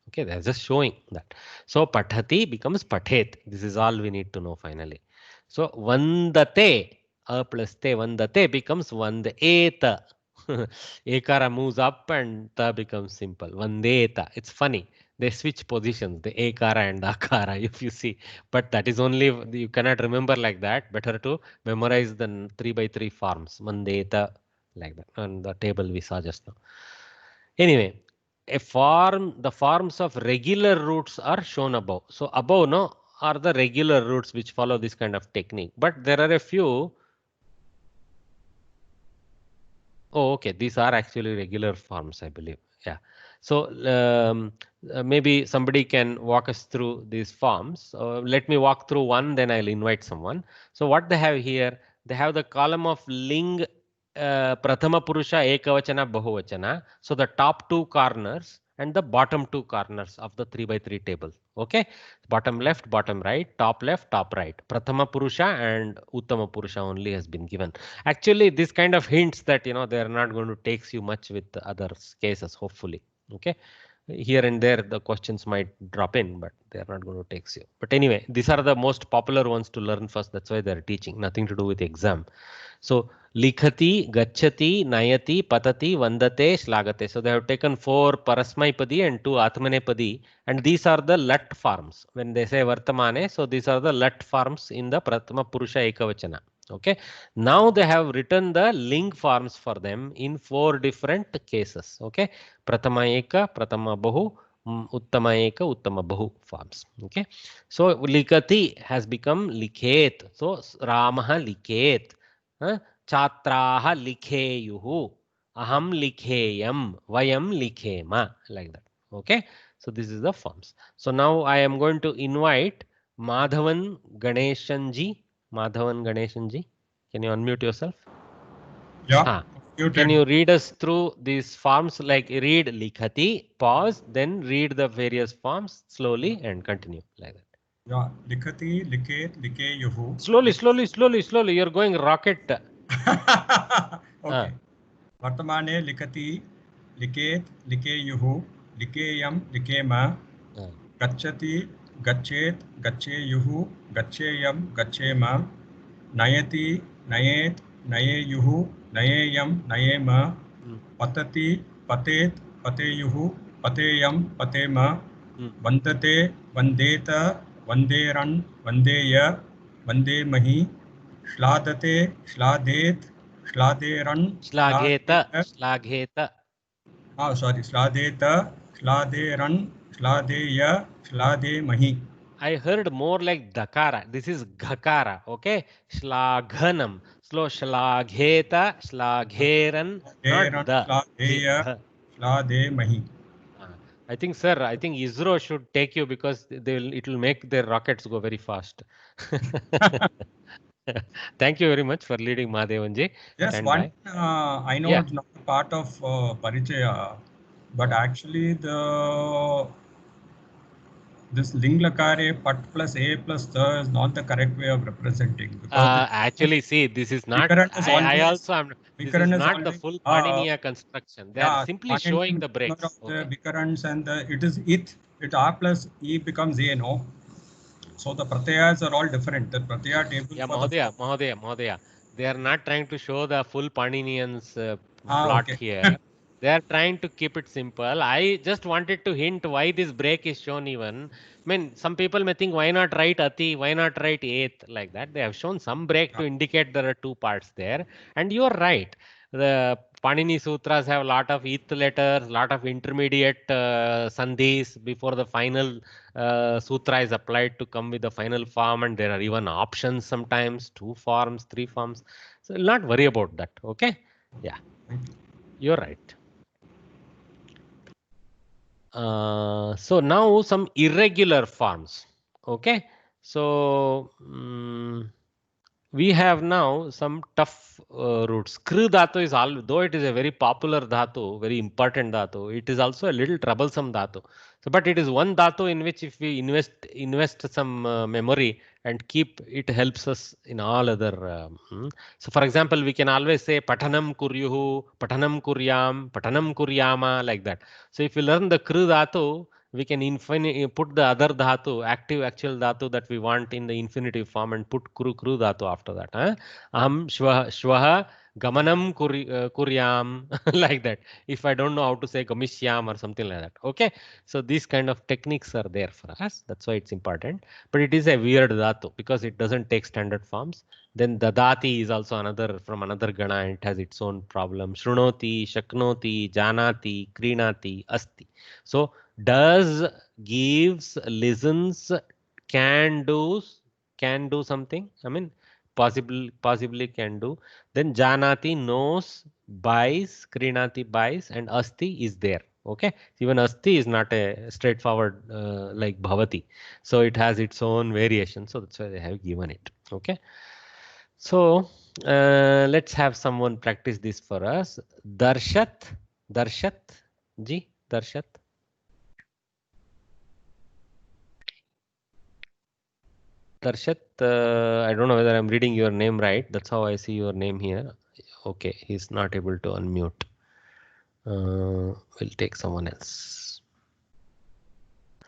Speaker 1: Okay, that's just showing that. So pathati becomes pathet. This is all we need to know finally. So vandate, a plus te, vandate becomes vandeta. Ekara moves up and ta becomes simple. Vandeta. It's funny. They switch positions, the ekara and the akara, if you see. But that is only, you cannot remember like that. Better to memorize the 3x3 forms. Vandeta, like that. On the table we saw just now. Anyway, the forms of regular roots are shown above. So above, no, are the regular roots which follow this kind of technique. But there are a few. Oh, okay. These are actually regular forms, I believe. Yeah. So maybe somebody can walk us through these forms. Let me walk through one, then I'll invite someone. So what they have here, they have the column of ling prathama purusha ekavachana bahuvachana. So the top two corners and the bottom two corners of the 3x3 table. Okay, bottom left, bottom right, top left, top right. Prathama purusha and uttama purusha only has been given. Actually, this kind of hints that they are not going to take you much with the other cases. Hopefully, okay. Here and there the questions might drop in, but they are not going to take you. But anyway, these are the most popular ones to learn first. That's why they are teaching. Nothing to do with exam. So likhati, gachati, nayati, patati, vandate, shlagate. So they have taken 4 parasmaipadi and 2 atmanepadi, and these are the lat forms. When they say vartamane, so these are the lat forms in the prathama purusha ekavachana. Okay. Now they have written the ling forms for them in 4 different cases. Okay. Prathama eka, prathama bahu, uttama eka, uttama bahu forms. Okay. So likati has become likhet. So Ramaha likhet. Chatraha likheyuhu, aham likheyam, vayam likhema, like that. Okay. So this is the forms. So now I am going to invite Madhavan Ganeshanji. Madhavan Ganeshanji, can you unmute yourself?
Speaker 10: Yeah.
Speaker 1: Can you read us through these forms? Like read likhati, pause, then read the various forms slowly and continue like that.
Speaker 10: Yeah, likhati, liket, likeyuhu.
Speaker 1: Slowly. You're going rocket.
Speaker 10: Okay. Vartamane likati, liket, likeyuhu, likeyam, likema. Gacchati, gacchet, gacceyuhu, gacceyam, gaccema. Nayati, nayet, nayeyuhu, nayeyam, nayema. Patati, patet, pateyuhu, pateyam, patema. Vandate, vandeta, vanderan, vandeya, vandemahi. Shladate, shladet, shladeran,
Speaker 1: Shlagheta.
Speaker 10: Oh, sorry. Shladeta, shladeran, shladeya, slademahi.
Speaker 1: I heard more like dakara. This is ghakara. Okay. Shlaghanam. Slow. Shlagheta, shlagheran. Not the.
Speaker 10: Shladeya, slademahi.
Speaker 1: I think, sir, ISRO should take you because it will make their rockets go very fast. Thank you very much for leading, Mahadevanji.
Speaker 10: Yes,
Speaker 1: Stand
Speaker 10: one,
Speaker 1: by.
Speaker 10: I know it's not a part of Parichaya, but actually this ling lakare pat plus a plus the is not the correct way of representing. Because
Speaker 1: Actually, see, this is not. I also am. This is not the full Paniniya construction. They are simply showing the breaks.
Speaker 10: The vikarans and it is it r plus e becomes a, no. So the pratyayas are all different. The pratyaya table.
Speaker 1: Yeah, Mahodaya. They are not trying to show the full Paninian's plot here. They are trying to keep it simple. I just wanted to hint why this break is shown even. I mean, some people may think, why not write ati, why not write eighth, like that. They have shown some break to indicate there are two parts there. And you are right. The Panini Sutras have a lot of ith letters, lot of intermediate sandhis before the final sutra is applied to come with the final form, and there are even options sometimes, 2 forms, 3 forms. So you'll not worry about that. Okay. Yeah. You're right. So now some irregular forms. Okay. So we have now some tough roots. Kru dhatu is all, though it is a very popular dhatu, very important dhatu, it is also a little troublesome dhatu. So, but it is one dhatu in which if we invest some memory and keep, it helps us in all other. So, for example, we can always say patanam kuryuhu, patanam kuryam, patanam kuryama, like that. So, if you learn the kru dhatu, we can put the other dhatu, active actual dhatu that we want in the infinitive form and put kru dhatu after that. Aham shvaha gamanam kuryam, like that. If I don't know how to say gamishyam or something like that. Okay. So these kind of techniques are there for us. That's why it's important. But it is a weird dhatu because it doesn't take standard forms. Then dadati is also from another gana, and it has its own problem. Shrunoti, shaknoti, janati, krinati, asti. So does, gives, listens, can do something. I mean, possibly can do. Then janati, knows, buys, krinati, buys, and asti is there. Okay, even asti is not a straightforward like bhavati, so it has its own variation. So that's why they have given it. Okay, so let's have someone practice this for us. Darshat ji, Darshat. Darshat, I don't know whether I'm reading your name right. That's how I see your name here. Okay, he's not able to unmute. We'll take someone else.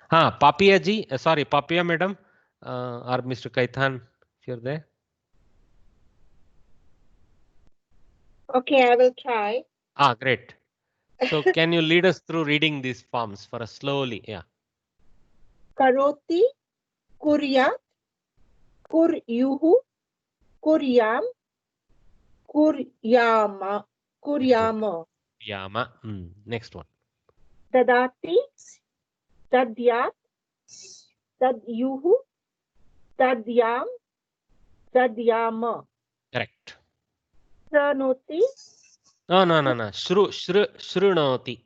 Speaker 1: Papia ji, sorry, Papia madam, or Mr. Kaithan, if you're there.
Speaker 11: Okay, I will try.
Speaker 1: Great. So can you lead us through reading these forms for us slowly? Yeah.
Speaker 11: Karoti, kuryat, kuryuhu, kuryam, kuryama.
Speaker 1: Yama. Next one.
Speaker 11: Dadati, dadyat, dadyuhu, dadyam, dadyama.
Speaker 1: Correct.
Speaker 11: Shranoti.
Speaker 1: No. Shrunoti.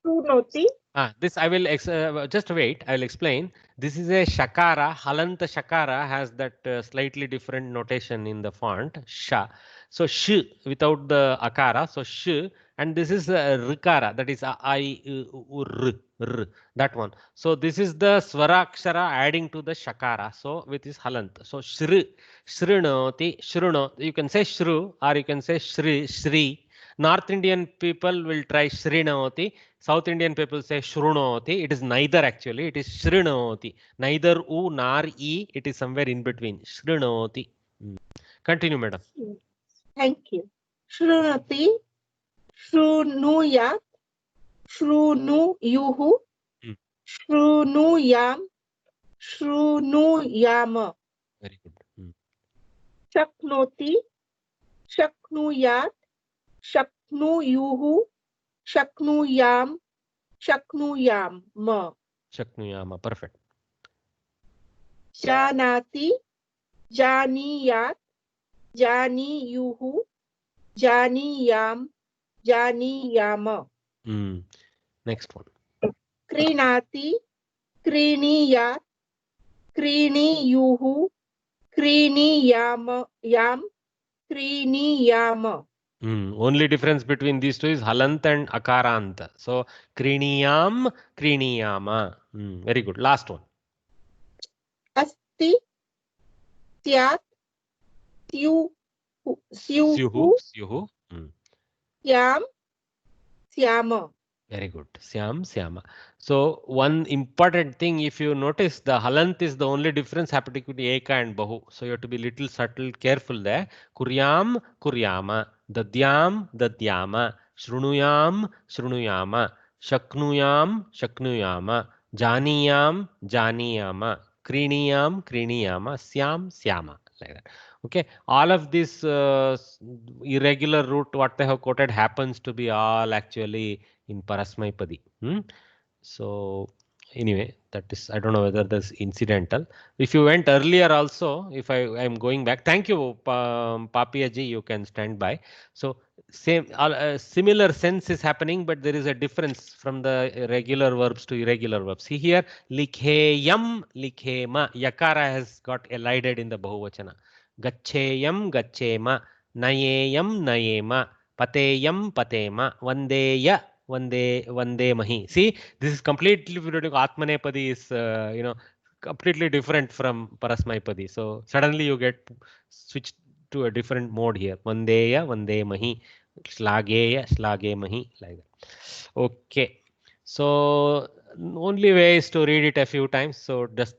Speaker 11: Shrunoti.
Speaker 1: This I will just wait. I will explain. This is a shakara. Halanta shakara has that slightly different notation in the font. Sha. So sh without the akara. So sh, and this is rikara. That is I r, r, that one. So this is the swarakshara adding to the shakara. So with this halant. So shri, shrunoti, shruno. You can say shru or you can say shri, shri. North Indian people will try Shrinoti. South Indian people say Shrunoti. It is neither actually. It is Shrinoti. Neither U nor E. It is somewhere in between. Shrinoti. Continue, madam.
Speaker 11: Thank you. Shrunati, Shrunuyat, Shrunuyuhu, Shrunuyam, Shrunuyama.
Speaker 1: Very good.
Speaker 11: Shaknoti, Shaknuyat, Shaknuyuhu, Shaknuyam, Shaknuyama.
Speaker 1: Shaknuyama. Perfect.
Speaker 11: Janati, Janiyat, Janiyuhu, Janiyam, Janiyama.
Speaker 1: Next one.
Speaker 11: Krinati, Kriniyat, Kriniyuhu, Kriniyama, Yam, Kriniyama.
Speaker 1: Only difference between these two is halant and akarant. So kriniyam, kriniyama. Very good. Last one.
Speaker 11: Asti, Syat, Syuhu,
Speaker 1: Syuhu.
Speaker 11: Syam, Syama.
Speaker 1: Very good. Syam, Syama. So one important thing, if you notice, the halant is the only difference happening between eka and bahu. So you have to be little subtle, careful there. Kuryam, kuryama. Dadyam, dadyama. Shrunuyam, shrunuyama. Shaknuyam, shaknuyama. Janiyam, janiyama. Kriniyam, kriniyama. Syam, syama. Like that. Okay, all of this irregular root what they have quoted happens to be all actually in Parasmaipadi. So anyway, that is, I don't know whether that's incidental. If you went earlier also, if I am going back, thank you, Papiaji, you can stand by. So same similar sense is happening, but there is a difference from the regular verbs to irregular verbs. See here, likheyam, likhema, yakara has got elided in the Bahuvachana. Gacheyam, gachema, nayeyam, nayema, pateyam, patema, vandeya, vande mahi. See, this is completely Atmanepadi is completely different from Parasmaipadi. So suddenly you get switched to a different mode here. Vandeya, vande mahi, shlageya, slage mahi, like that. Okay. So only way is to read it a few times. So just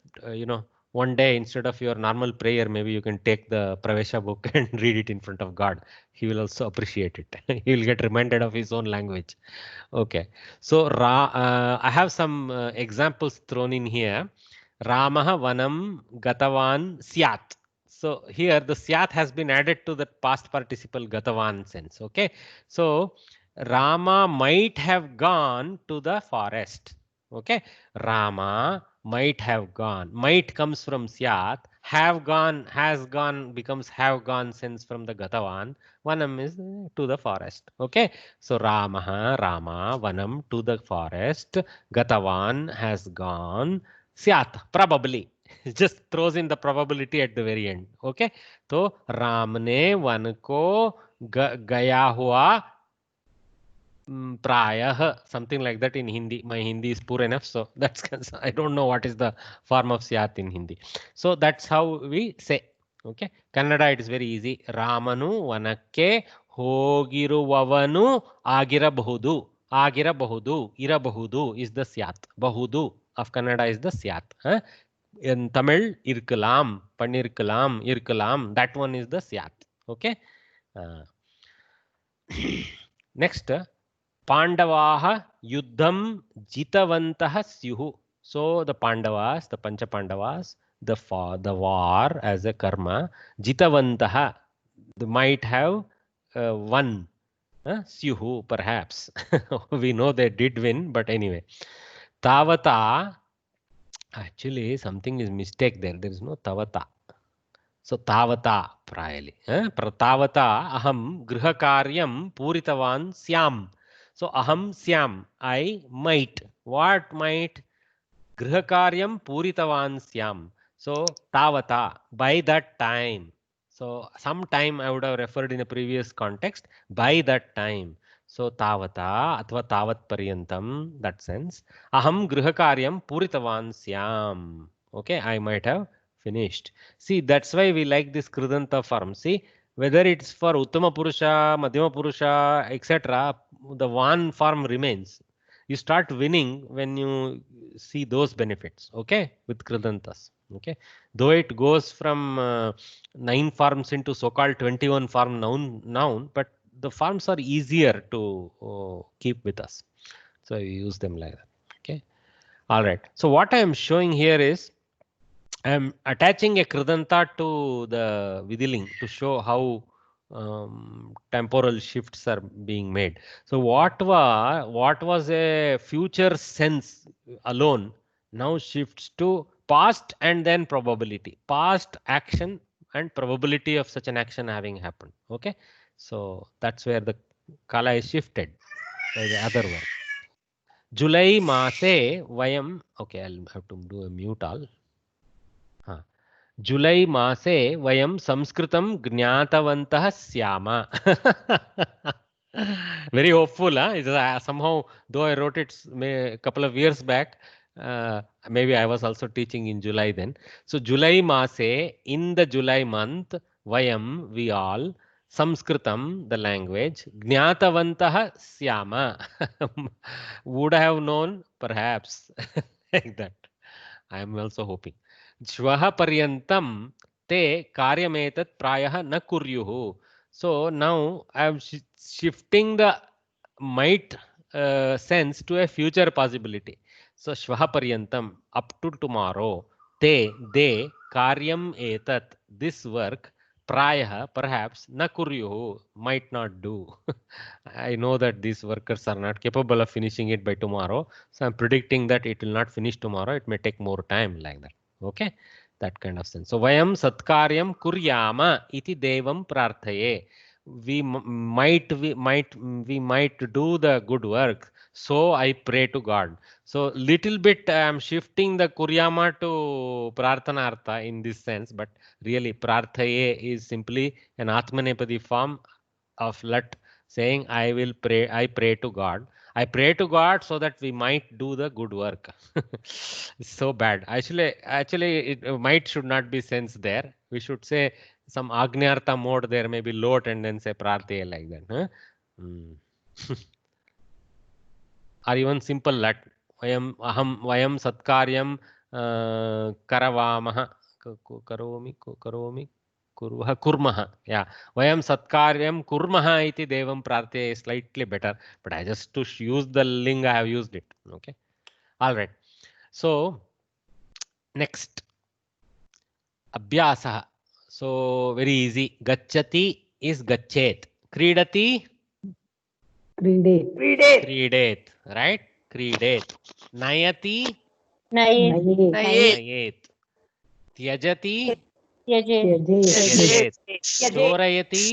Speaker 1: one day instead of your normal prayer, maybe you can take the Pravesha book and read it in front of God. He will also appreciate it. He will get reminded of his own language. Okay. So I have some examples thrown in here. Ramaha vanam gatavan syat. So here the syat has been added to the past participle gatavan sense. Okay. So Rama might have gone to the forest. Okay. Rama might have gone. Might comes from syat. Have gone, has gone becomes have gone sense from the gatavan. Vanam is to the forest. Okay. So Rama vanam to the forest. Gatavan has gone. Syat probably. Just throws in the probability at the very end. Okay. So Ram ne one को गया हुआ prayah, something like that in Hindi. My Hindi is poor enough, so that's I don't know what is the form of syat in Hindi. So that's how we say. Okay. Kannada it is very easy. Ramanu vanakke hogiruvavanu agirabahudu. Agirabahudu. Irabahudu is the syat. Bahudu of Kannada is the syat. In Tamil, irkalam, panirkalam, irkalam. That one is the syat. Okay. Next. Pandavaha yuddham jitavantaha syuhu. So the Pandavas, the Pancha Pandavas, the war as a karma, jitavantaha, they might have won. Syuhu, perhaps. We know they did win, but anyway. Tavata, actually something is mistake there. There is no tavata. So tavata, priorly. Tavata aham grihakaryam puritavan syam. So aham syam, I might. What might? Grihakaryam puritavan syam. So tavata, by that time. So sometime I would have referred in a previous context, by that time. So tavata athva tavat paryantam, that sense. Aham grihakaryam puritavan syam. Okay, I might have finished. See, that's why we like this kridanta form. See, whether it's for uttama purusha, madhyama purusha, etc., the one form remains. You start winning when you see those benefits, okay, with kridantas. Okay, though it goes from 9 forms into so-called 21 form noun, but the forms are easier to keep with us, so you use them like that. Okay, all right. So what I am showing here is I am attaching a kridanta to the vidiling to show how temporal shifts are being made. So what was a future sense alone now shifts to past and then probability. Past action and probability of such an action having happened. Okay, so that's where the kala is shifted by the other one. July Mase Vayam. Okay, I'll have to do a mute all. जुलै मासे वयं संस्कृतं ज्ञातवन्तः स्याम. Very hopeful, huh? It's, somehow, though I wrote it a couple of years back, maybe I was also teaching in July then. So July Mase, in the July month, Vayam, we all, Sanskritam, the language, Jnatavantah Syama. Would have known, perhaps, like that. I am also hoping. श्वः पर्यन्तं ते कार्यमेतत् प्रायः न कुर्युः. So now I am shifting the might sense to a future possibility. So श्वः पर्यन्तं, up to tomorrow, they karyam etat, this work, prayah, perhaps, na kuryuhu, might not do. I know that these workers are not capable of finishing it by tomorrow, so I'm predicting that it will not finish tomorrow. It may take more time, like that. Okay, that kind of sense. So vayam satkaryam kuryama iti devam prarthaye. We might do the good work, so I pray to God. So little bit I am shifting the kuryama to prarthanartha in this sense, but really prarthaye is simply an atmanepadi form of lat, saying I will pray, I pray to God. I pray to God so that we might do the good work. So bad. Actually, it might should not be sense there. We should say some Agnyartha mode there, maybe lot and then say Prarthaya like that. Huh? Or even simple lat. Vayam satkaryam karavamaha. Karomi. Kurmaha. Yeah. Vayam satkaryam kurmaha iti devam prarthya is slightly better, but I just to use the ling, I have used it. Okay. All right. So next, abhyasa. So very easy. Gacchati is gachet. Kridati. Kridet. Right? Kridet. Nayati. Nayet. Tyajati. Tyajet. Chorayati.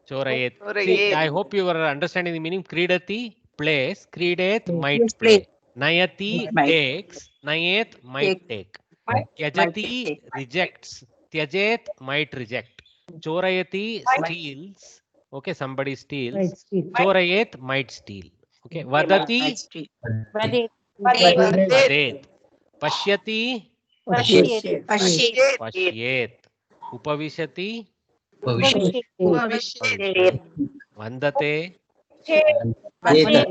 Speaker 1: Chorayet. See, I hope you are understanding the meaning. Kridati, plays. Kridet, might play. Nayati, takes. Nayet, might take. Tyajati, rejects. Tyajet, might reject. Chorayati, steals. Okay, somebody steals. Chorayet, might steal. Okay, vadati, vadet. Pashyati, pashyet. Upavishati, vandate. Somebody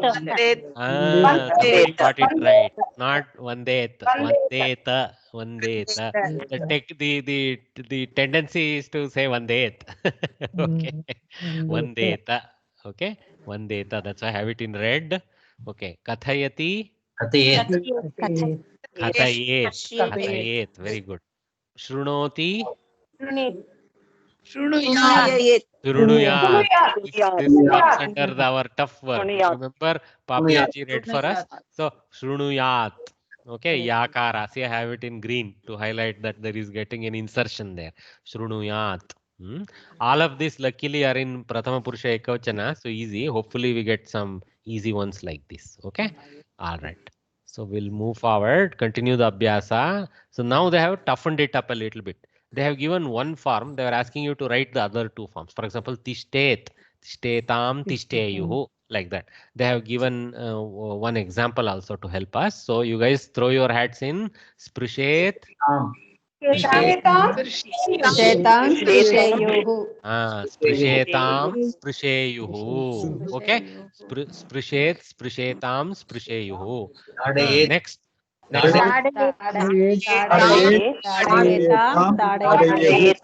Speaker 1: got it right. Not vandet. Vandeta. Vandeta. The tendency is to say vandet. Okay. Vandeta. Okay. Vandeta. That's why I have it in red. Okay. Kathayati. Kathayet. Very good. Shrunoti. Shrunuyat. This comes under our tough work. Remember, Papiaji read for us. So, Shrunuyat. Okay, Yakara. See, I have it in green to highlight that there is getting an insertion there. Shrunuyat. All of these luckily are in Prathama Purusha Ekavachana, so easy. Hopefully we get some easy ones like this. Okay. All right. So we'll move forward, continue the Abhyasa. So now they have toughened it up a little bit. They have given one form. They are asking you to write the other two forms. For example, Tishtet, Tishtetam, Tishteyuhu, like that. They have given one example also to help us. So you guys throw your hats in. Sprishet.
Speaker 2: Shetam Sprisheyohu.
Speaker 1: Sprishetam Sprisheyuhu. Okay. Sprishet, Sprishetam, Sprisheyuhu. Next. Tadayet, Tadayetam, Tadayeyuhu.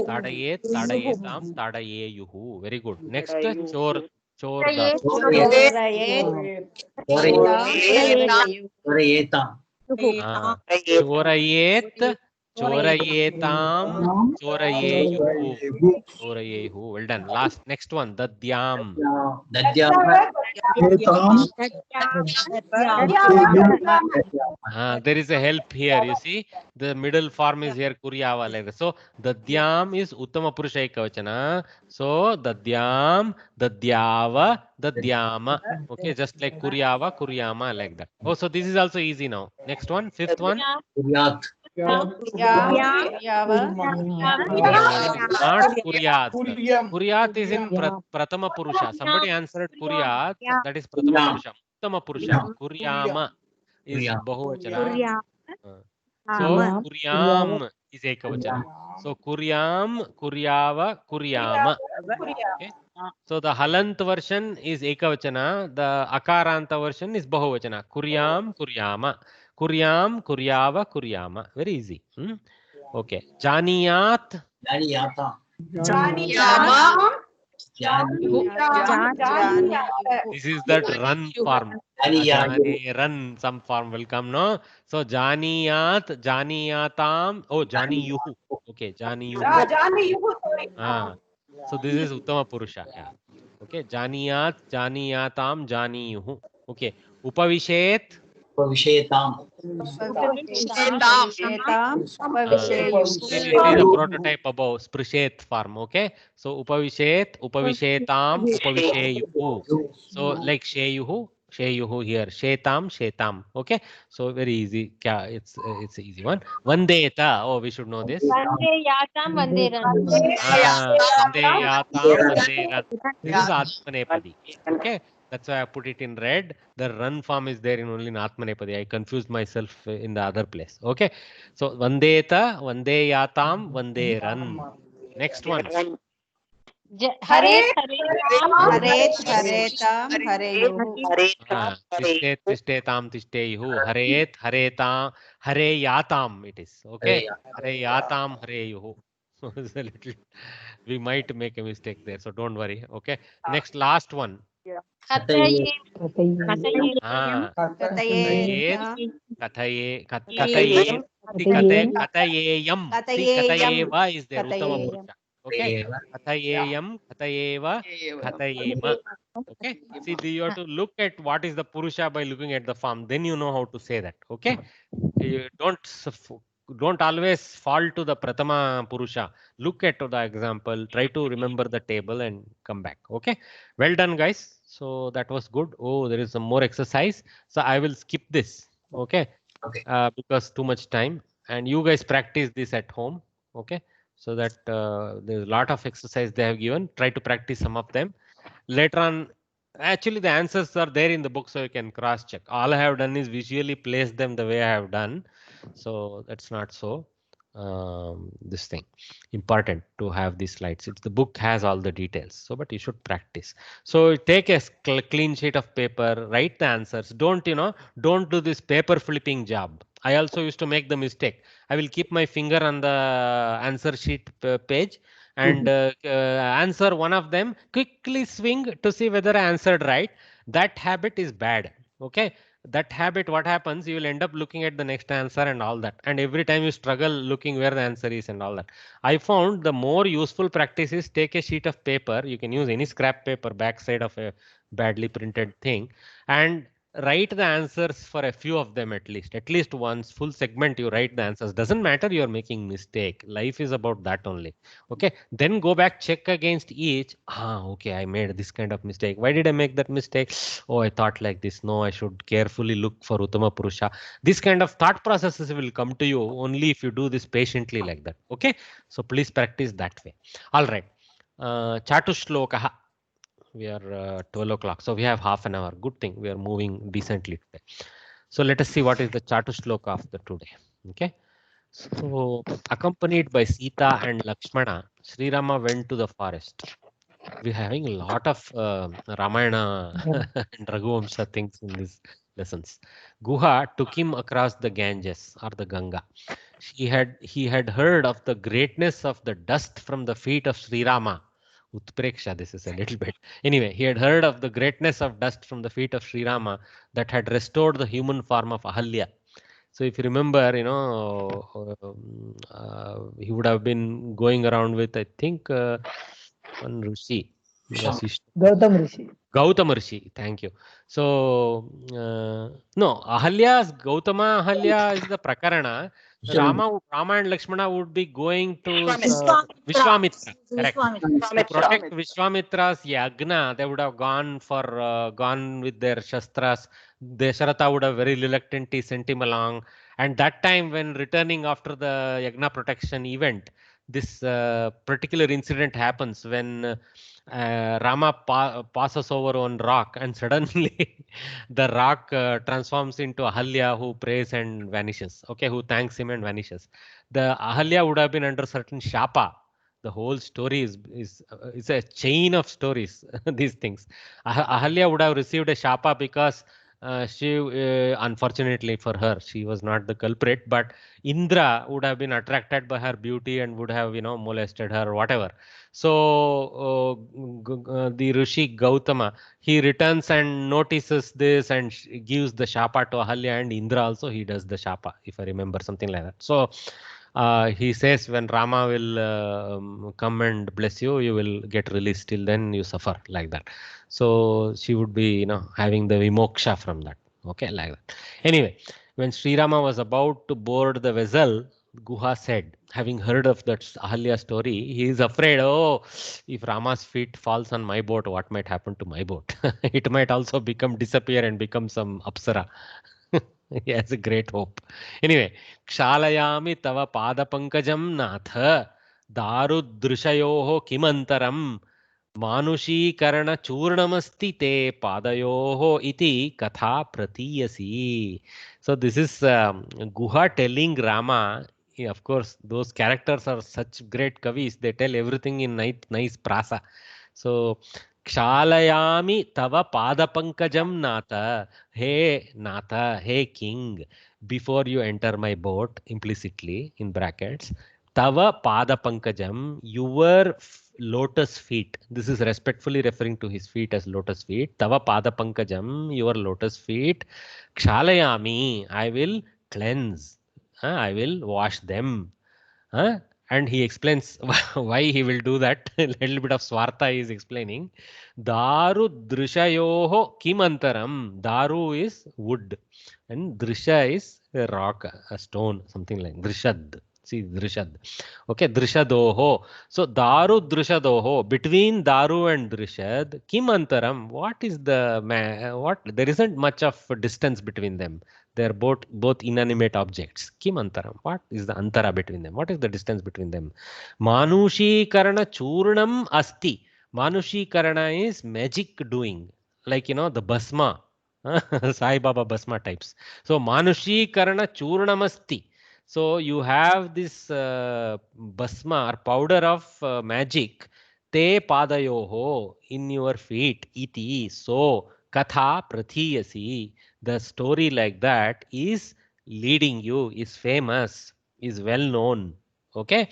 Speaker 1: Tadayet, Tadayetam, Tadayeyuhu. Very good. Next, Chor. Chorayet. Chorayetam, Chorayeyuhu. Chorayehu. Well done. Last, next one, Dadyam. There is a help here. You see, the middle form is here Kuryava like that. So Dadyam is Uttama Purusha Ekavachana. So Dadyam, Dadyava, Dadyama. Okay, just like Kuryava, Kuryama like that. Oh, so this is also easy now. Next one, fifth one. Not Kuryat. Kuryat is in Prathama Purusha. Somebody answered Kuryat. That is Prathama Purusha. Uttama Purusha. Kuryama is Bahuvachana. So Kuryam is Ekavachana. So Kuryam, Kuryava, Kuryama. Okay. So the Halant version is Ekavachana. The Akaranta version is Bahuvachana. Kuryam, Kuryama. Kuryam, Kuryava, Kuryama. Very easy. Okay. Janiyat. This is that run form. Run, some form will come, no? So Janiyat, Janiyatam. Oh, Janiyuhu. Okay, Janiyuhu. So this is Uttama Purusha. Yeah. Okay, Janiyat, Janiyatam, Janiyuhu. Okay, Upavishet.
Speaker 12: Upavishetam.
Speaker 1: See the prototype above, Sprishet form. Okay, so Upavishet, Upavishetam, Upavisheyuhu. So like Sheyuhu, Sheyuhu here, Shetam, Shetam. Okay, so very easy. It's easy one. Vandeta. Oh, we should know this.
Speaker 3: Vandeyatam, Vanderan.
Speaker 1: Vandeyatam, Vanderan. This is Atmanepadi. Okay. That's why I put it in red. The run form is there in only in Atmanepadi. I confused myself in the other place. Okay. So Vandeta, Vandeyatam, Vanderan. Next one.
Speaker 3: Haret,
Speaker 1: Tishtet, Tishtetam, Tishteyuhu. Haret, Haretam, Hareyatam it is. Okay. Hareyatam, Hareyuhu. We might make a mistake there. So don't worry. Okay. Next, last one. Katayet, Katayeyam. Katayeva is there. Uttama Purusha. Okay. Katayeyam, Katayeva, Katayema. Okay. See, you have to look at what is the Purusha by looking at the form. Then you know how to say that. Okay. You don't always fall to the Prathama Purusha. Look at the example. Try to remember the table and come back. Okay. Well done, guys. So that was good. Oh, there is some more exercise. So I will skip this. Okay. Because too much time. And you guys practice this at home. Okay. So that there's a lot of exercise they have given. Try to practice some of them. Later on, actually the answers are there in the book, so you can cross check. All I have done is visually place them the way I have done. So that's not so this thing important to have these slides. The book has all the details. So, but you should practice. So take a clean sheet of paper, write the answers. Don't do this paper flipping job. I also used to make the mistake. I will keep my finger on the answer sheet page and answer one of them, quickly swing to see whether I answered right. That habit is bad. Okay. That habit, what happens, you will end up looking at the next answer and all that. And every time you struggle looking where the answer is and all that. I found the more useful practice is take a sheet of paper. You can use any scrap paper, backside of a badly printed thing, and write the answers for a few of them at least once, full segment you write the answers. Doesn't matter you're making mistake. Life is about that only. Okay. Then go back, check against each. Okay, I made this kind of mistake. Why did I make that mistake? Oh, I thought like this. No, I should carefully look for Uttama Purusha. This kind of thought processes will come to you only if you do this patiently like that. Okay. So please practice that way. All right. Chatushlokaha. We are 12 o'clock. So we have half an hour. Good thing. We are moving decently today. So let us see what is the Chatushloka of the today. Okay. So accompanied by Sita and Lakshmana, Sri Rama went to the forest. We're having a lot of Ramayana and Raghuvamsha things in these lessons. Guha took him across the Ganges or the Ganga. He had heard of the greatness of the dust from the feet of Sri Rama. Utpreksha, this is a little bit. Anyway, he had heard of the greatness of dust from the feet of Sri Rama that had restored the human form of Ahalya. So if you remember, he would have been going around with, I think, one Rishi.
Speaker 5: Gautam Rishi.
Speaker 1: Gautama Rishi, thank you. So, no, Gautama Ahalya is the Prakarana. Rama and Lakshmana would be going to Vishwamitra. Correct. To protect Vishwamitra's yagna, they would have gone with their shastras. Dasharatha would have very reluctantly sent him along. And that time when returning after the yagna protection event, this particular incident happens when Rama passes over one rock and suddenly the rock transforms into Ahalya, who prays and vanishes. Okay, who thanks him and vanishes. The Ahalya would have been under certain shapa. The whole story is a chain of stories. These things. Ahalya would have received a shapa because she, unfortunately for her, she was not the culprit, but Indra would have been attracted by her beauty and would have, molested her or whatever. So the Rishi Gautama, he returns and notices this and gives the shapa to Ahalya, and Indra also, he does the shapa, if I remember, something like that. So he says when Rama will come and bless you, you will get released. Till then you suffer, like that. So she would be, having the vimoksha from that. Okay, like that. Anyway, when Sri Rama was about to board the vessel, Guha said, having heard of that Ahalya story, he is afraid, if Rama's feet falls on my boat, what might happen to my boat? It might also disappear and become some Apsara. He has a great hope. Anyway, Kshalayami tava padapankajam nath darudrishayoho kimantaram manushīkarana churnamasti te padayoho iti katha pratiyasi. So this is Guha telling Rama. Of course, those characters are such great kavis. They tell everything in nice prasa. So Kshalayami tava padapankajam nata. Hey king, before you enter my boat, implicitly in brackets, tava padapankajam, your lotus feet. This is respectfully referring to his feet as lotus feet. Tava padapankajam, your lotus feet. Kshalayami, I will cleanse. I will wash them. And he explains why he will do that. A little bit of swartha he is explaining. Daru drishayoho kimantaram. Daru is wood and drisha is a rock, a stone, something like drishad. See, drishad. Okay, drishadoho. So daru drishadoho. Between daru and drishad, kimantaram. What is there isn't much of a distance between them. They are both inanimate objects. Kim antaram? What is the antara between them? What is the distance between them? Manushīkarana churnam asti. Manushīkarana is magic doing. Like, the bhasma. Sai Baba bhasma types. So Manushīkarana churnam asti. So you have this bhasma or powder of magic. Te padayoho, in your feet. Iti. So katha prathiyasi. The story like that is leading you, is famous, is well known. Okay.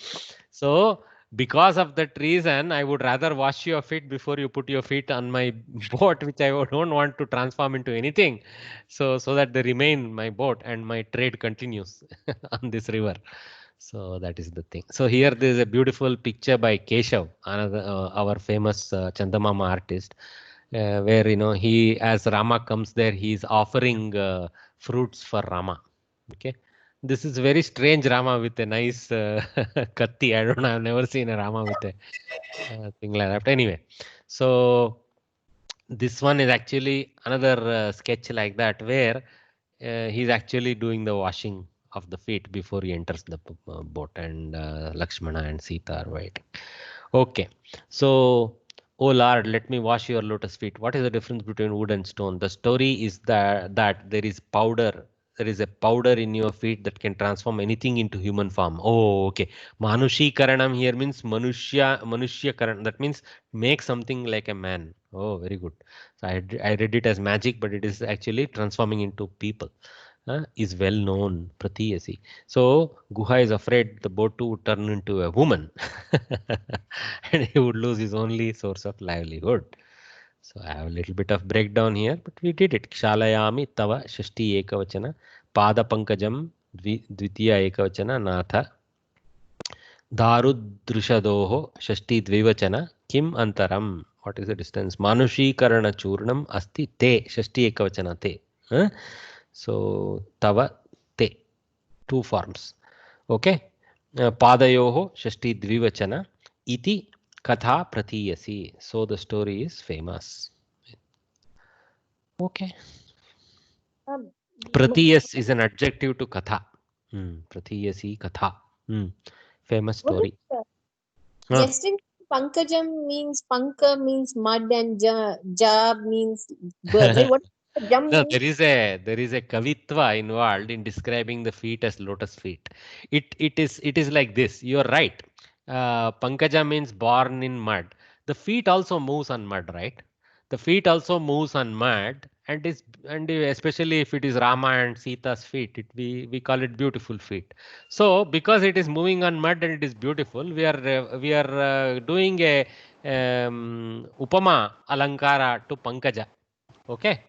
Speaker 1: So because of that reason, I would rather wash your feet before you put your feet on my boat, which I don't want to transform into anything. So that they remain my boat and my trade continues on this river. So that is the thing. So here there is a beautiful picture by Keshav, another our famous Chandamama artist. where he, as Rama comes there, he is offering fruits for Rama. Okay, this is very strange Rama with a nice katti. I don't know, I've never seen a Rama with a thing like that. Anyway, so this one is actually another sketch like that, where he's actually doing the washing of the feet before he enters the boat, and Lakshmana and Sita are waiting. Okay, so, oh Lord, let me wash your lotus feet. What is the difference between wood and stone? The story is that there is powder. There is a powder in your feet that can transform anything into human form. Oh, okay. Manushi Karanam here means Manushya Karanam. That means make something like a man. Oh, very good. So I read it as magic, but it is actually transforming into people. Is well known, Pratiyasi. So Guha is afraid the boat too would turn into a woman and he would lose his only source of livelihood. So I have a little bit of breakdown here, but we did it. Kshalayami tava shashti ekavachana, pada pankajam dvitiya ekavachana, natha darudrishadoho shashti dvivachana, kim antaram. What is the distance? Manushi karana churnam asti te, shashti ekavachana te. So tava te, two forms. Okay. Padayoho shashti dvivachana iti katha pratiyasi. So the story is famous. Okay. Pratiyas is an adjective to katha. Pratiyasi katha. Famous story.
Speaker 3: Just in Pankajam means Panka means mud and Jab means birds. What Jam
Speaker 1: No,
Speaker 3: means?
Speaker 1: there is a kavitva involved in describing the feet as lotus feet. It is like this. You are right. Pankaja means born in mud. The feet also moves on mud, right? The feet also moves on mud, and especially if it is Rama and Sita's feet, we call it beautiful feet. So because it is moving on mud and it is beautiful, we are doing a upama alankara to Pankaja. Okay.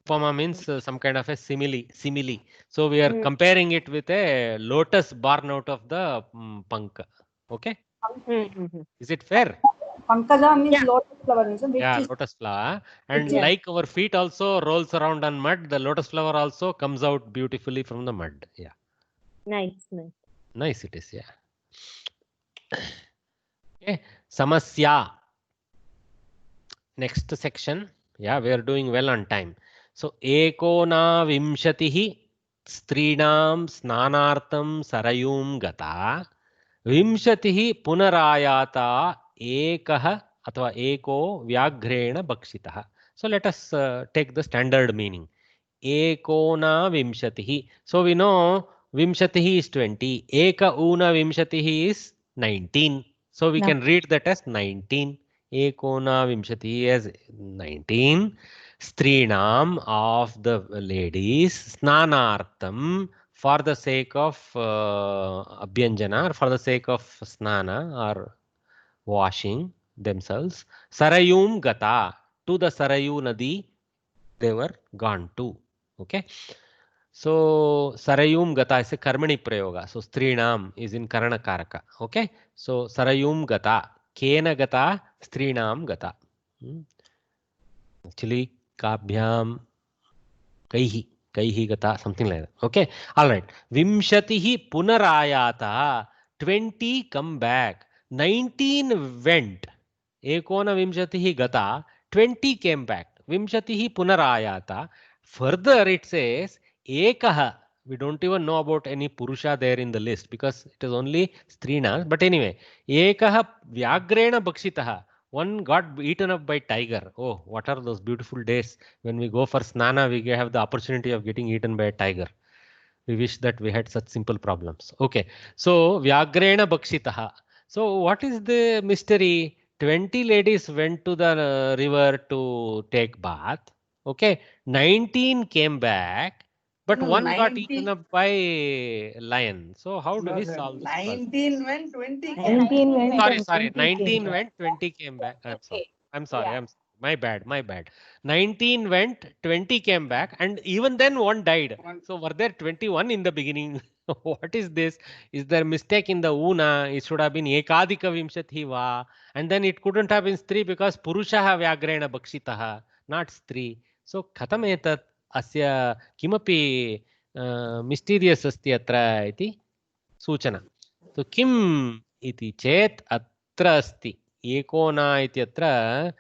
Speaker 1: Upama means some kind of a simile. So we are comparing it with a lotus born out of the panka. Okay. Is it fair?
Speaker 12: Pankaja means lotus flower.
Speaker 1: Yeah, lotus flower. And like our feet also rolls around on mud, the lotus flower also comes out beautifully from the mud. Yeah.
Speaker 3: Nice.
Speaker 1: Nice it is, yeah. Okay. Samasya. Next section. Yeah, we are doing well on time. So, ekona vimshatihi strinam snanartam sarayum gata vimshatihi punarayata ekah atva eko vyagrena bakshitah. So, let us take the standard meaning. Ekona vimshatihi. So, we know vimshatihi is 20. Eka una vimshatihi is 19. So, we can read that as 19. Ekona vimshati as 19. Strinam of the ladies. Snanartam for the sake of abhyanjana, or for the sake of snana or washing themselves. Sarayum gata, to the Sarayu Nadi they were gone to. Okay. So Sarayum gata is a karmani prayoga. So Strinam is in Karana Karaka. Okay. So Sarayum gata. Kena gata, strinam gata. Actually, kabhyam, kaihi gata, something like that. Okay, all right. Vimshatihi punarayata, 20 come back, 19 went. Ekona vimshatihi gata, 20 came back. Vimshatihi punarayata. Further, it says ekaha. We don't even know about any purusha there in the list because it is only strina. But anyway, ekaha vyagrena bakshitaha. One got eaten up by tiger. Oh, what are those beautiful days when we go for snana, we have the opportunity of getting eaten by a tiger. We wish that we had such simple problems. Okay, so vyagrena bakshitaha. So what is the mystery? 20 ladies went to the river to take bath. Okay, 19 came back. But
Speaker 12: No,
Speaker 1: one
Speaker 12: 19
Speaker 1: got eaten up by lion. So how do we solve this puzzle?
Speaker 12: 19 went, 20
Speaker 1: Sorry. 19 went, 20 came back. I'm sorry. My bad, my bad. 19 went, 20 came back, and even then one died. So were there 21 in the beginning? What is this? Is there mistake in the una? It should have been ekadika vimshati va, and then it couldn't have been stri because purushaha vyagrena bakshitaha, not stri. So khatam etat asya kimapi mysterious asti atra iti सूचना. So kim iti chet atra asti ekona iti atra.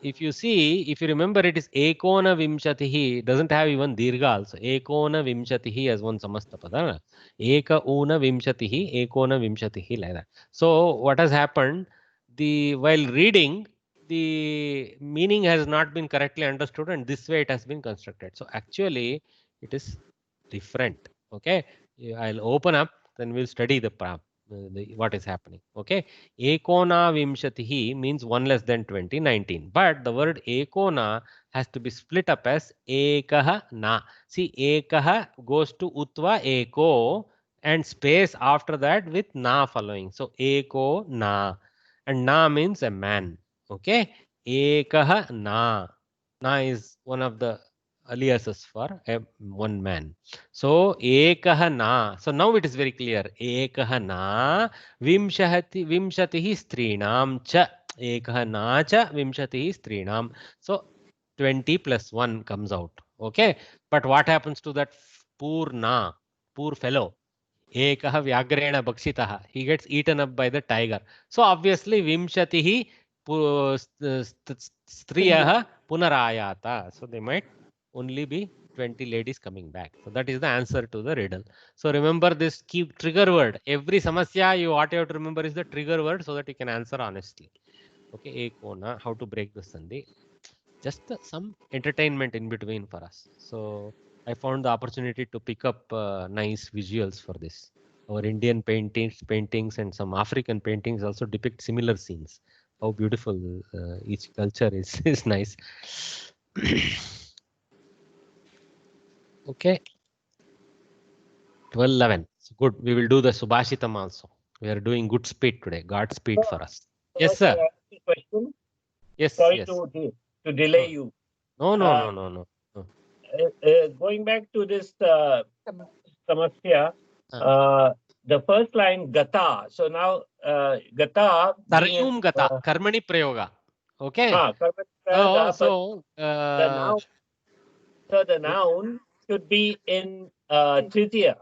Speaker 1: If you see, if you remember, it is ekona vimshatihi, doesn't have even dirgha also. Ekona vimshatihi as one samasta pada. Eka una vimshatihi, ekona vimshatihi, like that. So what has happened, while reading, the meaning has not been correctly understood, and this way it has been constructed. So actually it is different. Okay, I'll open up, then we'll study what is happening. Okay, ekona vimshatihi means 1 less than 20, 19. But the word ekona has to be split up as ekah na. See, ekah goes to utva eko and space after that with na following. So eko na, and na means a man. Okay, ekah na. Na is one of the aliases for one man. So ekah na. So now it is very clear. Ekah na vimshatihi strinam cha. Ekah na cha vimshatihi strinam. So 20 plus 1 comes out. Okay. But what happens to that poor na, poor fellow? Ekah vyagrena bakshitaha. He gets eaten up by the tiger. So obviously vimshatihi striyah punarayata. So they might only be 20 ladies coming back. So that is the answer to the riddle. So remember this key trigger word. Every samasya, what you have to remember is the trigger word so that you can answer honestly. Okay, ekona, how to break the sandhi. Just some entertainment in between for us. So I found the opportunity to pick up nice visuals for this. Our Indian paintings and some African paintings also depict similar scenes. How beautiful each culture is nice. Okay. 12:11. So good. We will do the Subhashitam also. We are doing good speed today. God speed for us. Yes, sir.
Speaker 4: Question?
Speaker 1: Yes.
Speaker 4: Sorry
Speaker 1: yes.
Speaker 4: to delay you.
Speaker 1: No.
Speaker 4: Going back to this samasya, the first line gata. So now gata.
Speaker 1: Sarayum gata. Karmani prayoga. Okay.
Speaker 4: Karmani prayoga.
Speaker 1: So
Speaker 4: the noun should be in tritiya.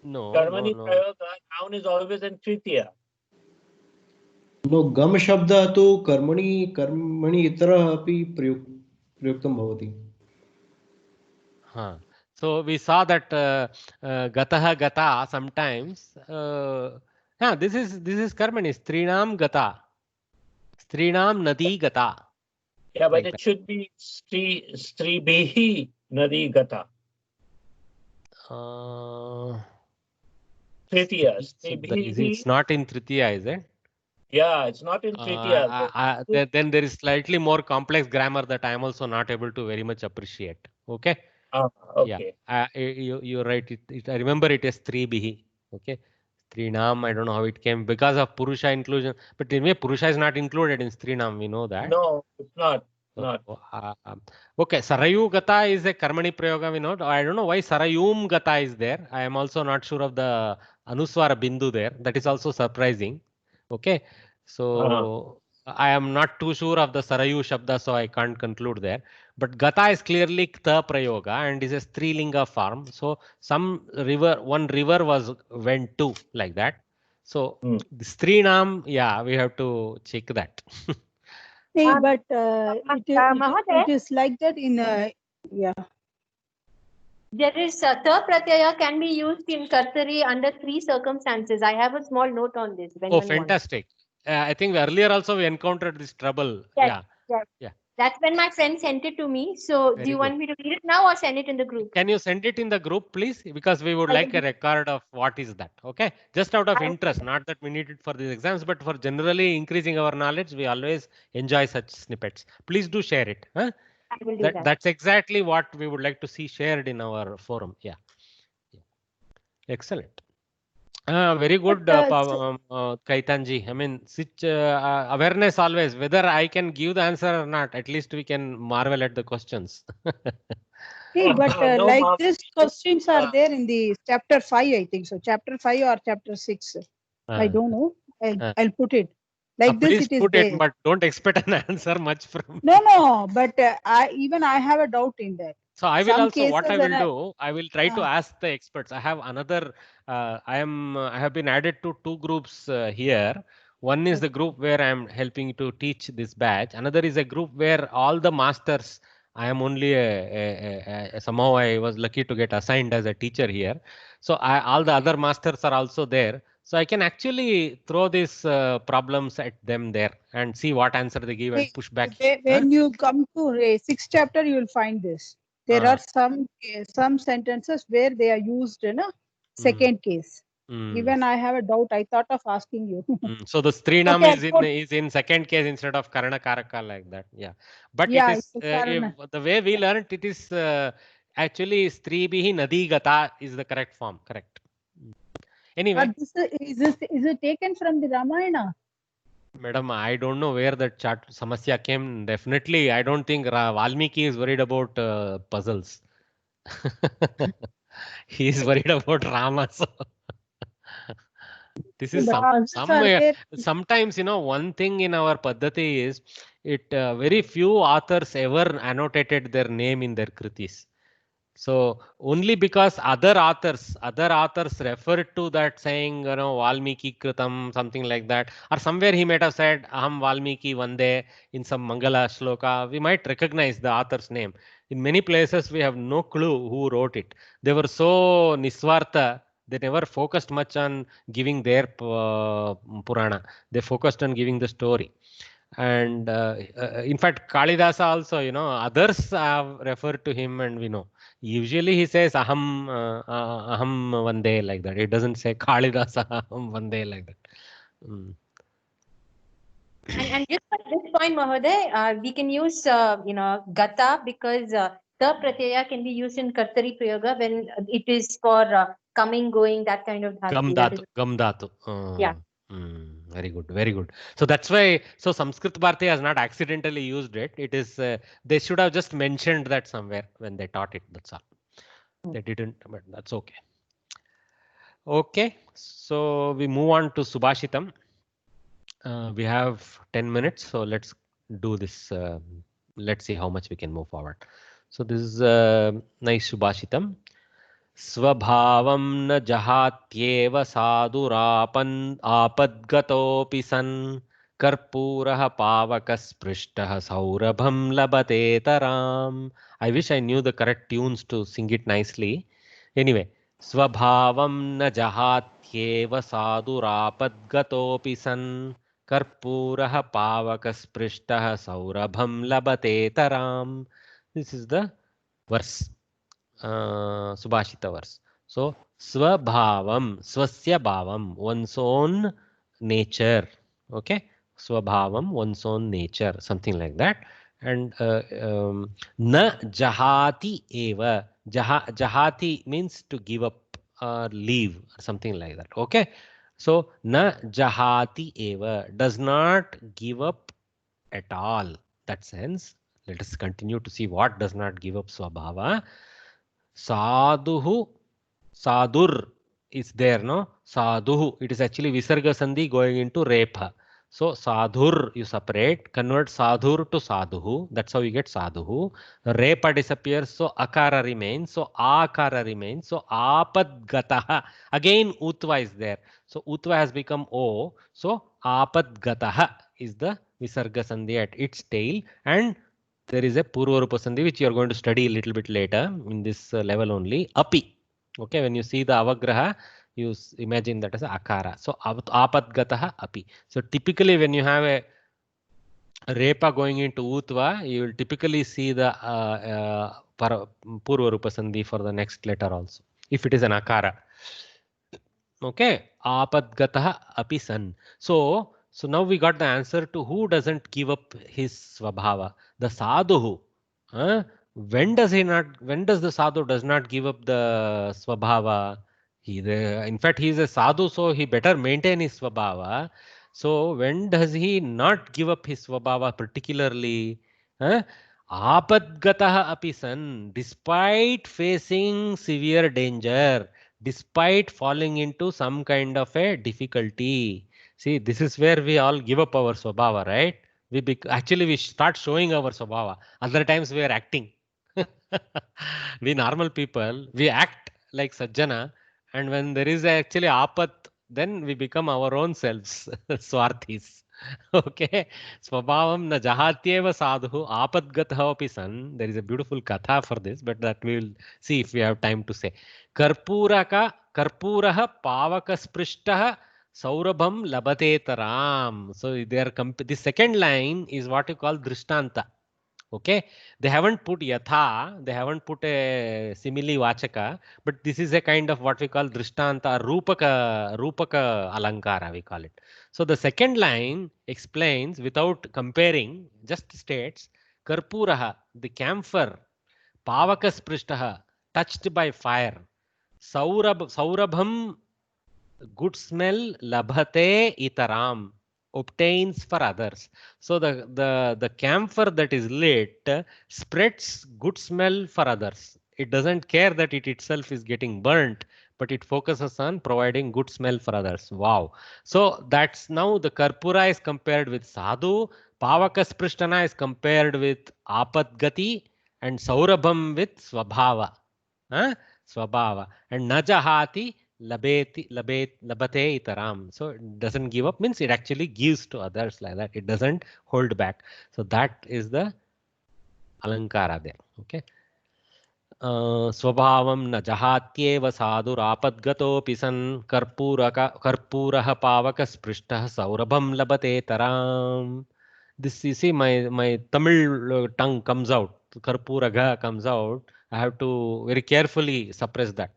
Speaker 1: No.
Speaker 4: Karmani prayoga, noun is always in tritiya.
Speaker 6: No, gam shabda tu karmani itara api prayuktam bhavati.
Speaker 1: So we saw that gataha gata sometimes. This is karmani. Strinam gata. Strinam nadi gata.
Speaker 4: Yeah, but it should be stribihi nadi gata. Tritiya.
Speaker 1: It's not in Tritiya, is it?
Speaker 4: Yeah, it's not in Tritiya.
Speaker 1: Then there is slightly more complex grammar that I am also not able to very much appreciate. Okay.
Speaker 4: Okay.
Speaker 1: Yeah. You're right. I remember it as Stribihi. Okay. Strinam, I don't know how it came because of Purusha inclusion. But anyway, Purusha is not included in Strinam. We know that.
Speaker 4: No, it's not.
Speaker 1: Okay, Sarayu Gata is a Karmani Prayoga, we know. I don't know why Sarayum Gata is there. I am also not sure of the Anuswara Bindu there. That is also surprising. Okay, so I am not too sure of the Sarayu Shabda, so I can't conclude there. But Gata is clearly Kta Prayoga and is a Strilinga form. So one river went to, like that. So the Strinam, yeah, we have to check that.
Speaker 5: See, but it is like that in yeah.
Speaker 3: There is ta pratyaya can be used in Kartari under 3 circumstances. I have a small note on this.
Speaker 1: Oh, fantastic. I think earlier also we encountered this trouble.
Speaker 3: Yes. That's when my friend sent it to me. So do you want me to read it now or send it in the group?
Speaker 1: Can you send it in the group, please? Because we would like a record of what is that. Okay. Just out of interest, not that we need it for these exams, but for generally increasing our knowledge, we always enjoy such snippets. Please do share it. Huh?
Speaker 3: I will do that.
Speaker 1: That's exactly what we would like to see shared in our forum. Yeah. Excellent. Very good,
Speaker 5: But,
Speaker 1: Kaitanji. I mean, such awareness always, whether I can give the answer or not, at least we can marvel at the questions.
Speaker 5: hey, but
Speaker 4: No,
Speaker 5: like
Speaker 4: ma'am.
Speaker 5: this questions are there in the chapter 5, I think so. Chapter 5 or chapter 6. I don't know. I'll put it. Like this,
Speaker 1: please
Speaker 5: it is
Speaker 1: put
Speaker 5: there.
Speaker 1: it, but don't expect an answer much from.
Speaker 5: No, but I have a doubt in that.
Speaker 1: So I will
Speaker 5: Some
Speaker 1: also, what I
Speaker 5: cases
Speaker 1: will
Speaker 5: when
Speaker 1: do, I will try to ask the experts. I have another, I have been added to 2 groups here. One is the group where I am helping to teach this batch. Another is a group where all the masters, I am only somehow I was lucky to get assigned as a teacher here. So all the other masters are also there. So I can actually throw these problems at them there and see what answer they give and push back.
Speaker 5: when you come to 6th chapter, you will find this. There are some sentences where they are used in a second case. Even I have a doubt. I thought of asking you.
Speaker 1: So the Strinam
Speaker 5: Okay,
Speaker 1: is in second case instead of Karana Karaka like that. Yeah. But
Speaker 5: Yeah,
Speaker 1: it is
Speaker 5: it's a Karana.
Speaker 1: the way we learned it is actually Stribihi Nadi Gata is the correct form. Correct. Anyway.
Speaker 5: But is it taken from the Ramayana?
Speaker 1: Madam, I don't know where that samasya came. Definitely, I don't think Valmiki is worried about puzzles. He is worried about Rama. So this is sometimes, you know, one thing in our Paddhati is very few authors ever annotated their name in their kritis. So only because other authors refer to that saying, you know, Valmiki Kritam, something like that, or somewhere he might have said Aham Valmiki Vande in some Mangala shloka, we might recognize the author's name. In many places we have no clue who wrote it. They were so niswartha, they never focused much on giving their Purana. They focused on giving the story. And in fact, Kalidasa also, you know, others have referred to him and we know. Usually he says Aham Vande like that. It doesn't say Kalidasa Aham Vande like that.
Speaker 3: And just at this point, Mahoday, we can use Gata because the pratyaya can be used in Kartari Prayoga when it is for coming, going, that kind of dhatu.
Speaker 1: Gam dhatu.
Speaker 3: Yeah.
Speaker 1: Very good, very good. So that's why, so Sanskrit Bharati has not accidentally used it. It is, they should have just mentioned that somewhere when they taught it. That's all. They didn't, but that's okay. Okay, so we move on to Subhashitam. We have 10 minutes, so let's do this. Let's see how much we can move forward. So this is nice Subhashitam. स्वभावं न जहात्येव साधुरापद्गतोऽपि सन् कर्पूरः पावकस्पृष्टः सौरभं लभतेतराम्. I wish I knew the correct tunes to sing it nicely. Anyway, स्वभावं न जहात्येव साधुरापद्गतोऽपि सन् कर्पूरः पावकस्पृष्टः सौरभं लभतेतराम्. This is the verse. Subhashita verse. So Swabhavam, Swasya Bhavam, one's own nature. Okay, Swabhavam, one's own nature, something like that. And Na Jahati Eva. Jahati means to give up or leave or something like that. Okay, so Na Jahati Eva, does not give up at all. That sense, let us continue to see what does not give up Swabhava. Sadhuhu, Sadhur is there, no? Sadhuhu, it is actually Visarga Sandhi going into Repha. So Sadhur you separate, convert Sadhur to Sadhuhu. That's how you get Sadhuhu. Repa disappears, so Akara remains. So Akara remains. So Apadgataha. Again Utva is there. So Utva has become O. So Apadgataha is the Visarga Sandhi at its tail. And there is a Purvarupa Sandhi which you are going to study a little bit later in this level only. Api. Okay, when you see the Avagraha, you imagine that as a Akara. So Apadgataha Api. So typically when you have a Repa going into Utva, you will typically see the Purvarupa Sandhi for the next letter also, if it is an Akara. Okay, Apadgataha Api San. So now we got the answer to who doesn't give up his Svabhava. The Sadhu. When does the Sadhu does not give up the Svabhava? In fact, he is a sadhu, so he better maintain his svabhava. So when does he not give up his svabhava particularly? Apadgatah api san, despite facing severe danger, despite falling into some kind of a difficulty. See, this is where we all give up our svabhava, right? Actually we start showing our svabhava. Other times we are acting. We normal people, we act like sajjana, and when there is actually apat, then we become our own selves, swarthis. Okay, swabhavam na jahatyeva sadhu apadgatha api san. There is a beautiful katha for this, but that we will see if we have time to say. Karpuraha pavakasprishtaha saurabham labate taram. So the second line is what you call drishtanta. Okay, they haven't put yatha, they haven't put a simile vachaka, but this is a kind of what we call drishtanta, rupaka alankara we call it. So the second line explains without comparing, just states karpuraha, the camphor, pavakasprishtaha, touched by fire, saurabham, good smell, labhate itaram, obtains for others. So the camphor that is lit spreads good smell for others. It doesn't care that it itself is getting burnt, but it focuses on providing good smell for others. Wow. So that's now the karpura is compared with sadhu, pavakaspristana is compared with apatgati, and saurabham with swabhava. Swabhava. And najahati labate itaram. So it doesn't give up, means it actually gives to others like that. It doesn't hold back. So that is the alankara there. Okay. Swabhavam na jahatyeva sadhurapadgatopi san karpuraha pavakasprishtaha saurabham labate taram. This, you see, my Tamil tongue comes out. Karpuraga comes out. I have to very carefully suppress that.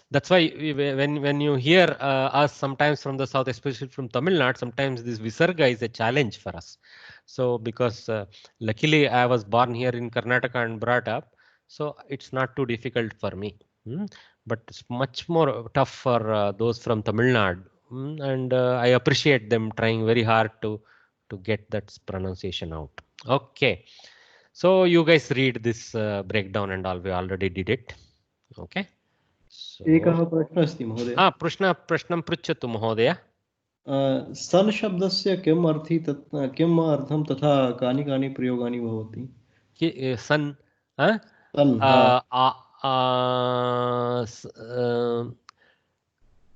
Speaker 1: That's why when you hear us sometimes from the south, especially from Tamil Nadu, sometimes this visarga is a challenge for us. So because luckily I was born here in Karnataka and brought up, so it's not too difficult for me. But it's much more tough for those from Tamil Nadu. And I appreciate them trying very hard to get that pronunciation out. Okay. So you guys read this breakdown and all. We already did it. Okay. So,
Speaker 6: एकः प्रश्नः अस्ति महोदय.
Speaker 1: प्रश्नं पृच्छतु महोदय.
Speaker 6: सन शब्दस्य किम् अर्थं तथा कानि कानि प्रयोगानि भवति?
Speaker 1: सन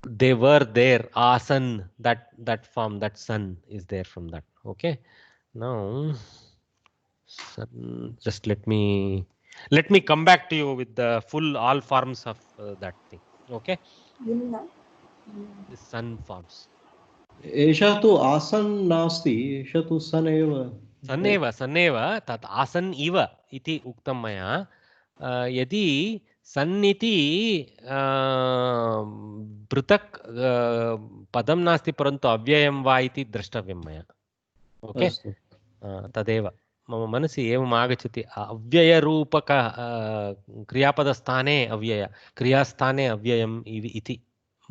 Speaker 1: they were there, asan, that form, that sun is there from that. Okay. Now just let me come back to you with the full all forms of that thing. Okay. The sun forms.
Speaker 6: एषः तु आसन् नास्ति, एषः तु सन एव.
Speaker 1: सन्नेव तत् आसन् इव इति उक्तं मया. यदि सन् इति पृथक् पदं नास्ति, परन्तु अव्ययं वा इति द्रष्टव्यं मया. ओके. तदेव मम मनसि एवम् आगच्छति. अव्ययरूपक क्रियापदस्थाने अव्यय, क्रियास्थाने अव्ययम् इति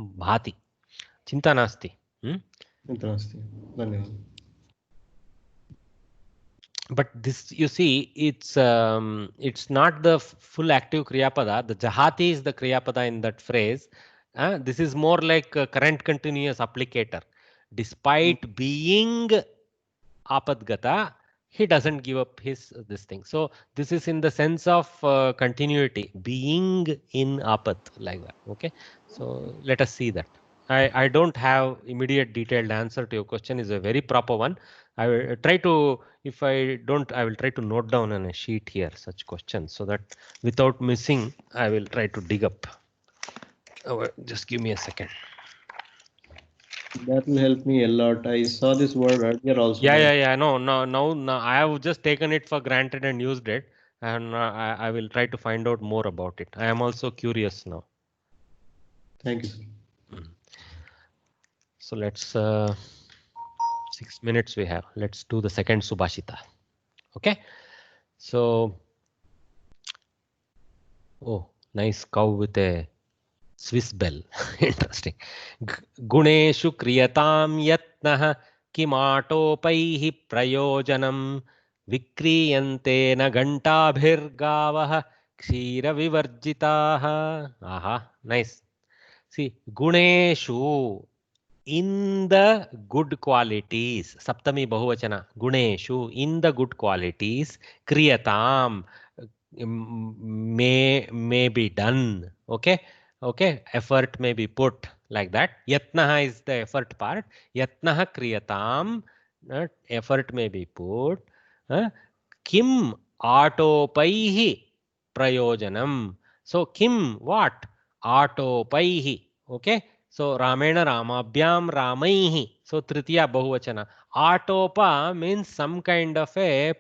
Speaker 1: भाति. चिन्ता नास्ति.
Speaker 6: धन्यवादः.
Speaker 1: But this, you see, it's not the full active kriyapada. The jahati is the kriyapada in that phrase. This is more like a current continuous applicator. Despite being apadgata, he doesn't give up this thing. So this is in the sense of continuity, being in apat, like that. Okay. So let us see that. I don't have immediate detailed answer to your question. Is a very proper one. I will try to, if I don't, I will try to note down on a sheet here such questions, so that without missing, I will try to dig up. Just give me a second.
Speaker 6: That will help me a lot. I saw this word earlier also.
Speaker 1: Yeah. No. I have just taken it for granted and used it, and I will try to find out more about it. I am also curious now.
Speaker 6: Thank you, sir.
Speaker 1: So let's 6 minutes we have. Let's do the second Subhashita. Okay. So, oh, nice cow with a Swiss bell. Interesting. Guneshu kriyatam yatnah kimatopaihi prayojanam vikriyante na gantabhirgavah kshira vivarjitaha. Aha, nice. See, guneshu, in the good qualities, saptami bahuvachana, guneshu, in the good qualities, kriyatam, may be done. Okay, effort may be put, like that. Yatnaha is the effort part. Yatnaha kriyatam, effort may be put. Kim atopaihi prayojanam. So kim, what? Atopaihi. Okay, so ramena ramabhyam ramaihi. So tritiya bahuvachana. Atopa means some kind of a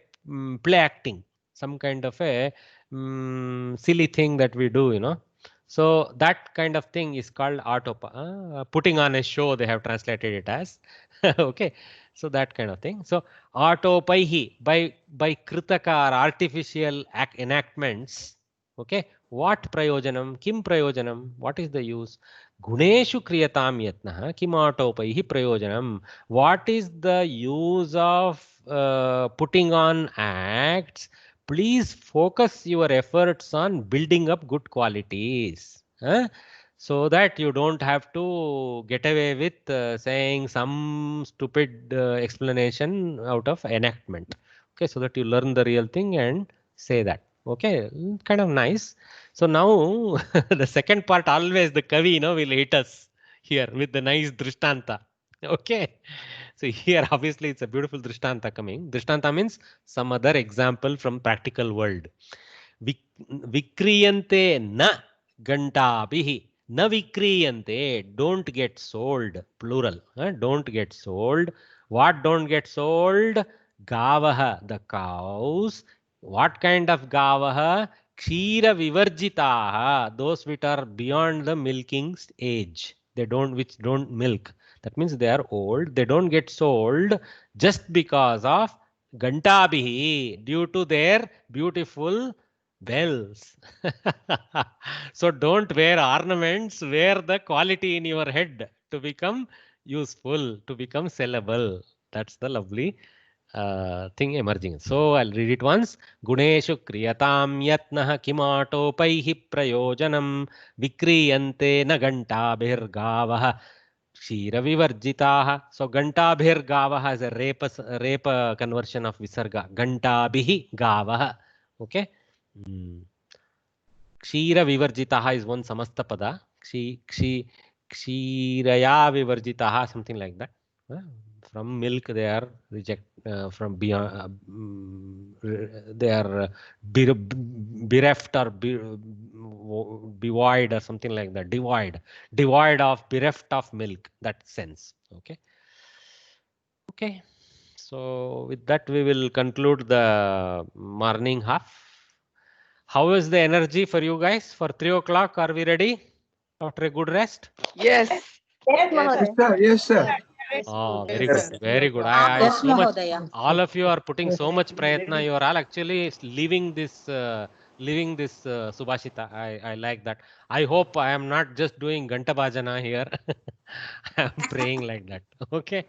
Speaker 1: play acting, some kind of a silly thing that we do, you know. So that kind of thing is called atopa. Putting on a show, they have translated it as. Okay, so that kind of thing. So atopaihi, by kritaka or artificial enactments. Okay, what prayojanam? Kim prayojanam? What is the use? Guneshu kriyatam yatnah kimatopaihi prayojanam. What is the use of putting on acts? Please focus your efforts on building up good qualities, so that you don't have to get away with saying some stupid explanation out of enactment. Okay, so that you learn the real thing and say that. Okay, kind of nice. So now the second part, always the Kavi, will hit us here with the nice Drishtanta. Okay. So here obviously it's a beautiful Drishtanta coming. Drishtanta means some other example from practical world. Vikriyante na gantabhihi. Na vikriyante, don't get sold, plural. Don't get sold. What don't get sold? Gavaha, the cows. What kind of gavaha? Kshira vivarjitaha, those which are beyond the milking age. They don't, which don't milk. That means they are old. They don't get sold just because of gantabhihi, due to their beautiful bells. So don't wear ornaments, wear the quality in your head to become useful, to become sellable. That's the lovely thing emerging. So I'll read it once. Guneshu kriyatam yatnah kimatopaihi prayojanam vikriyante na gantabhir gavah kshira vivarjitaha. So gantabhir gavah is a rape conversion of visarga. Gantabhihi gavah. Okay. Kshira vivarjitaha is one samasta pada. Kshiraya vivarjitaha, something like that. From milk they are from beyond, they are bereft or devoid or something like that. Devoid of, bereft of milk, that sense. Okay. Okay. So with that we will conclude the morning half. How is the energy for you guys for 3 o'clock? Are we ready after a good rest?
Speaker 11: Yes.
Speaker 12: Yes,
Speaker 11: sir.
Speaker 12: yes, sir.
Speaker 1: Oh, very good, very good. I so much, all of you are putting so much prayatna. You are all actually living this Subhashita. I like that. I hope I am not just doing Ganta Bhajana here. I am praying like that. Okay.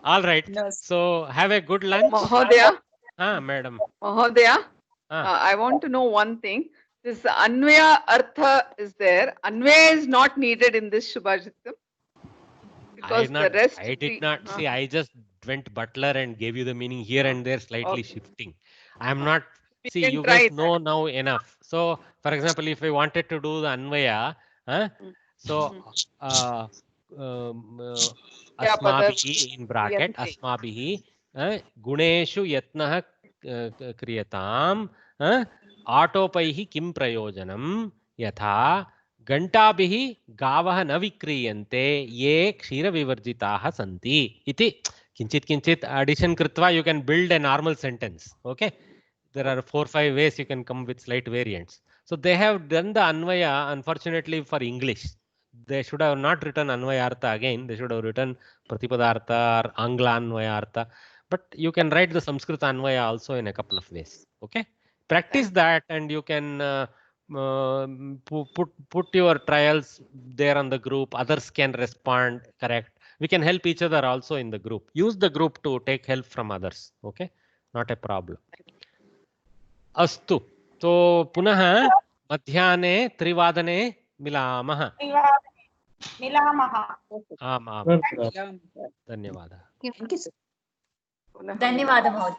Speaker 1: All right. So have a good lunch.
Speaker 13: Mahodaya.
Speaker 1: Madam.
Speaker 13: Mahodaya. I want to know one thing. This Anvaya Artha is there. Anvaya is not needed in this Shubhajitam. Because the rest.
Speaker 1: I did not see. I just went Butler and gave you the meaning here and there, slightly shifting. I am not. See, you guys know now enough. So, for example, if I wanted to do the Anvaya, so Asmabihi in bracket, Asmabihi, Guneshu Yatnah Kriyatam, Atopaihi Kim Prayojanam, Yatha. Gantabhihi gavah na vikriyante ye kshira vivarjitaha santi iti kinchit addition kritva you can build a normal sentence. Okay, there are 4-5 ways you can come with slight variants. So they have done the Anvaya, unfortunately for English. They should have not written Anvaya Artha again. They should have written Pratipadartha or Angla Anvaya Artha. But you can write the Sanskrit Anvaya also in a couple of ways. Okay, practice that and you can put your trials there on the group. Others can respond. Correct. We can help each other also in the group. Use the group to take help from others. Okay, not a problem. Astu. So punah madhyane 3 मिलामः. आम् आम् धन्यवादः.
Speaker 9: Thank you, sir.
Speaker 2: धन्यवादः महोदय.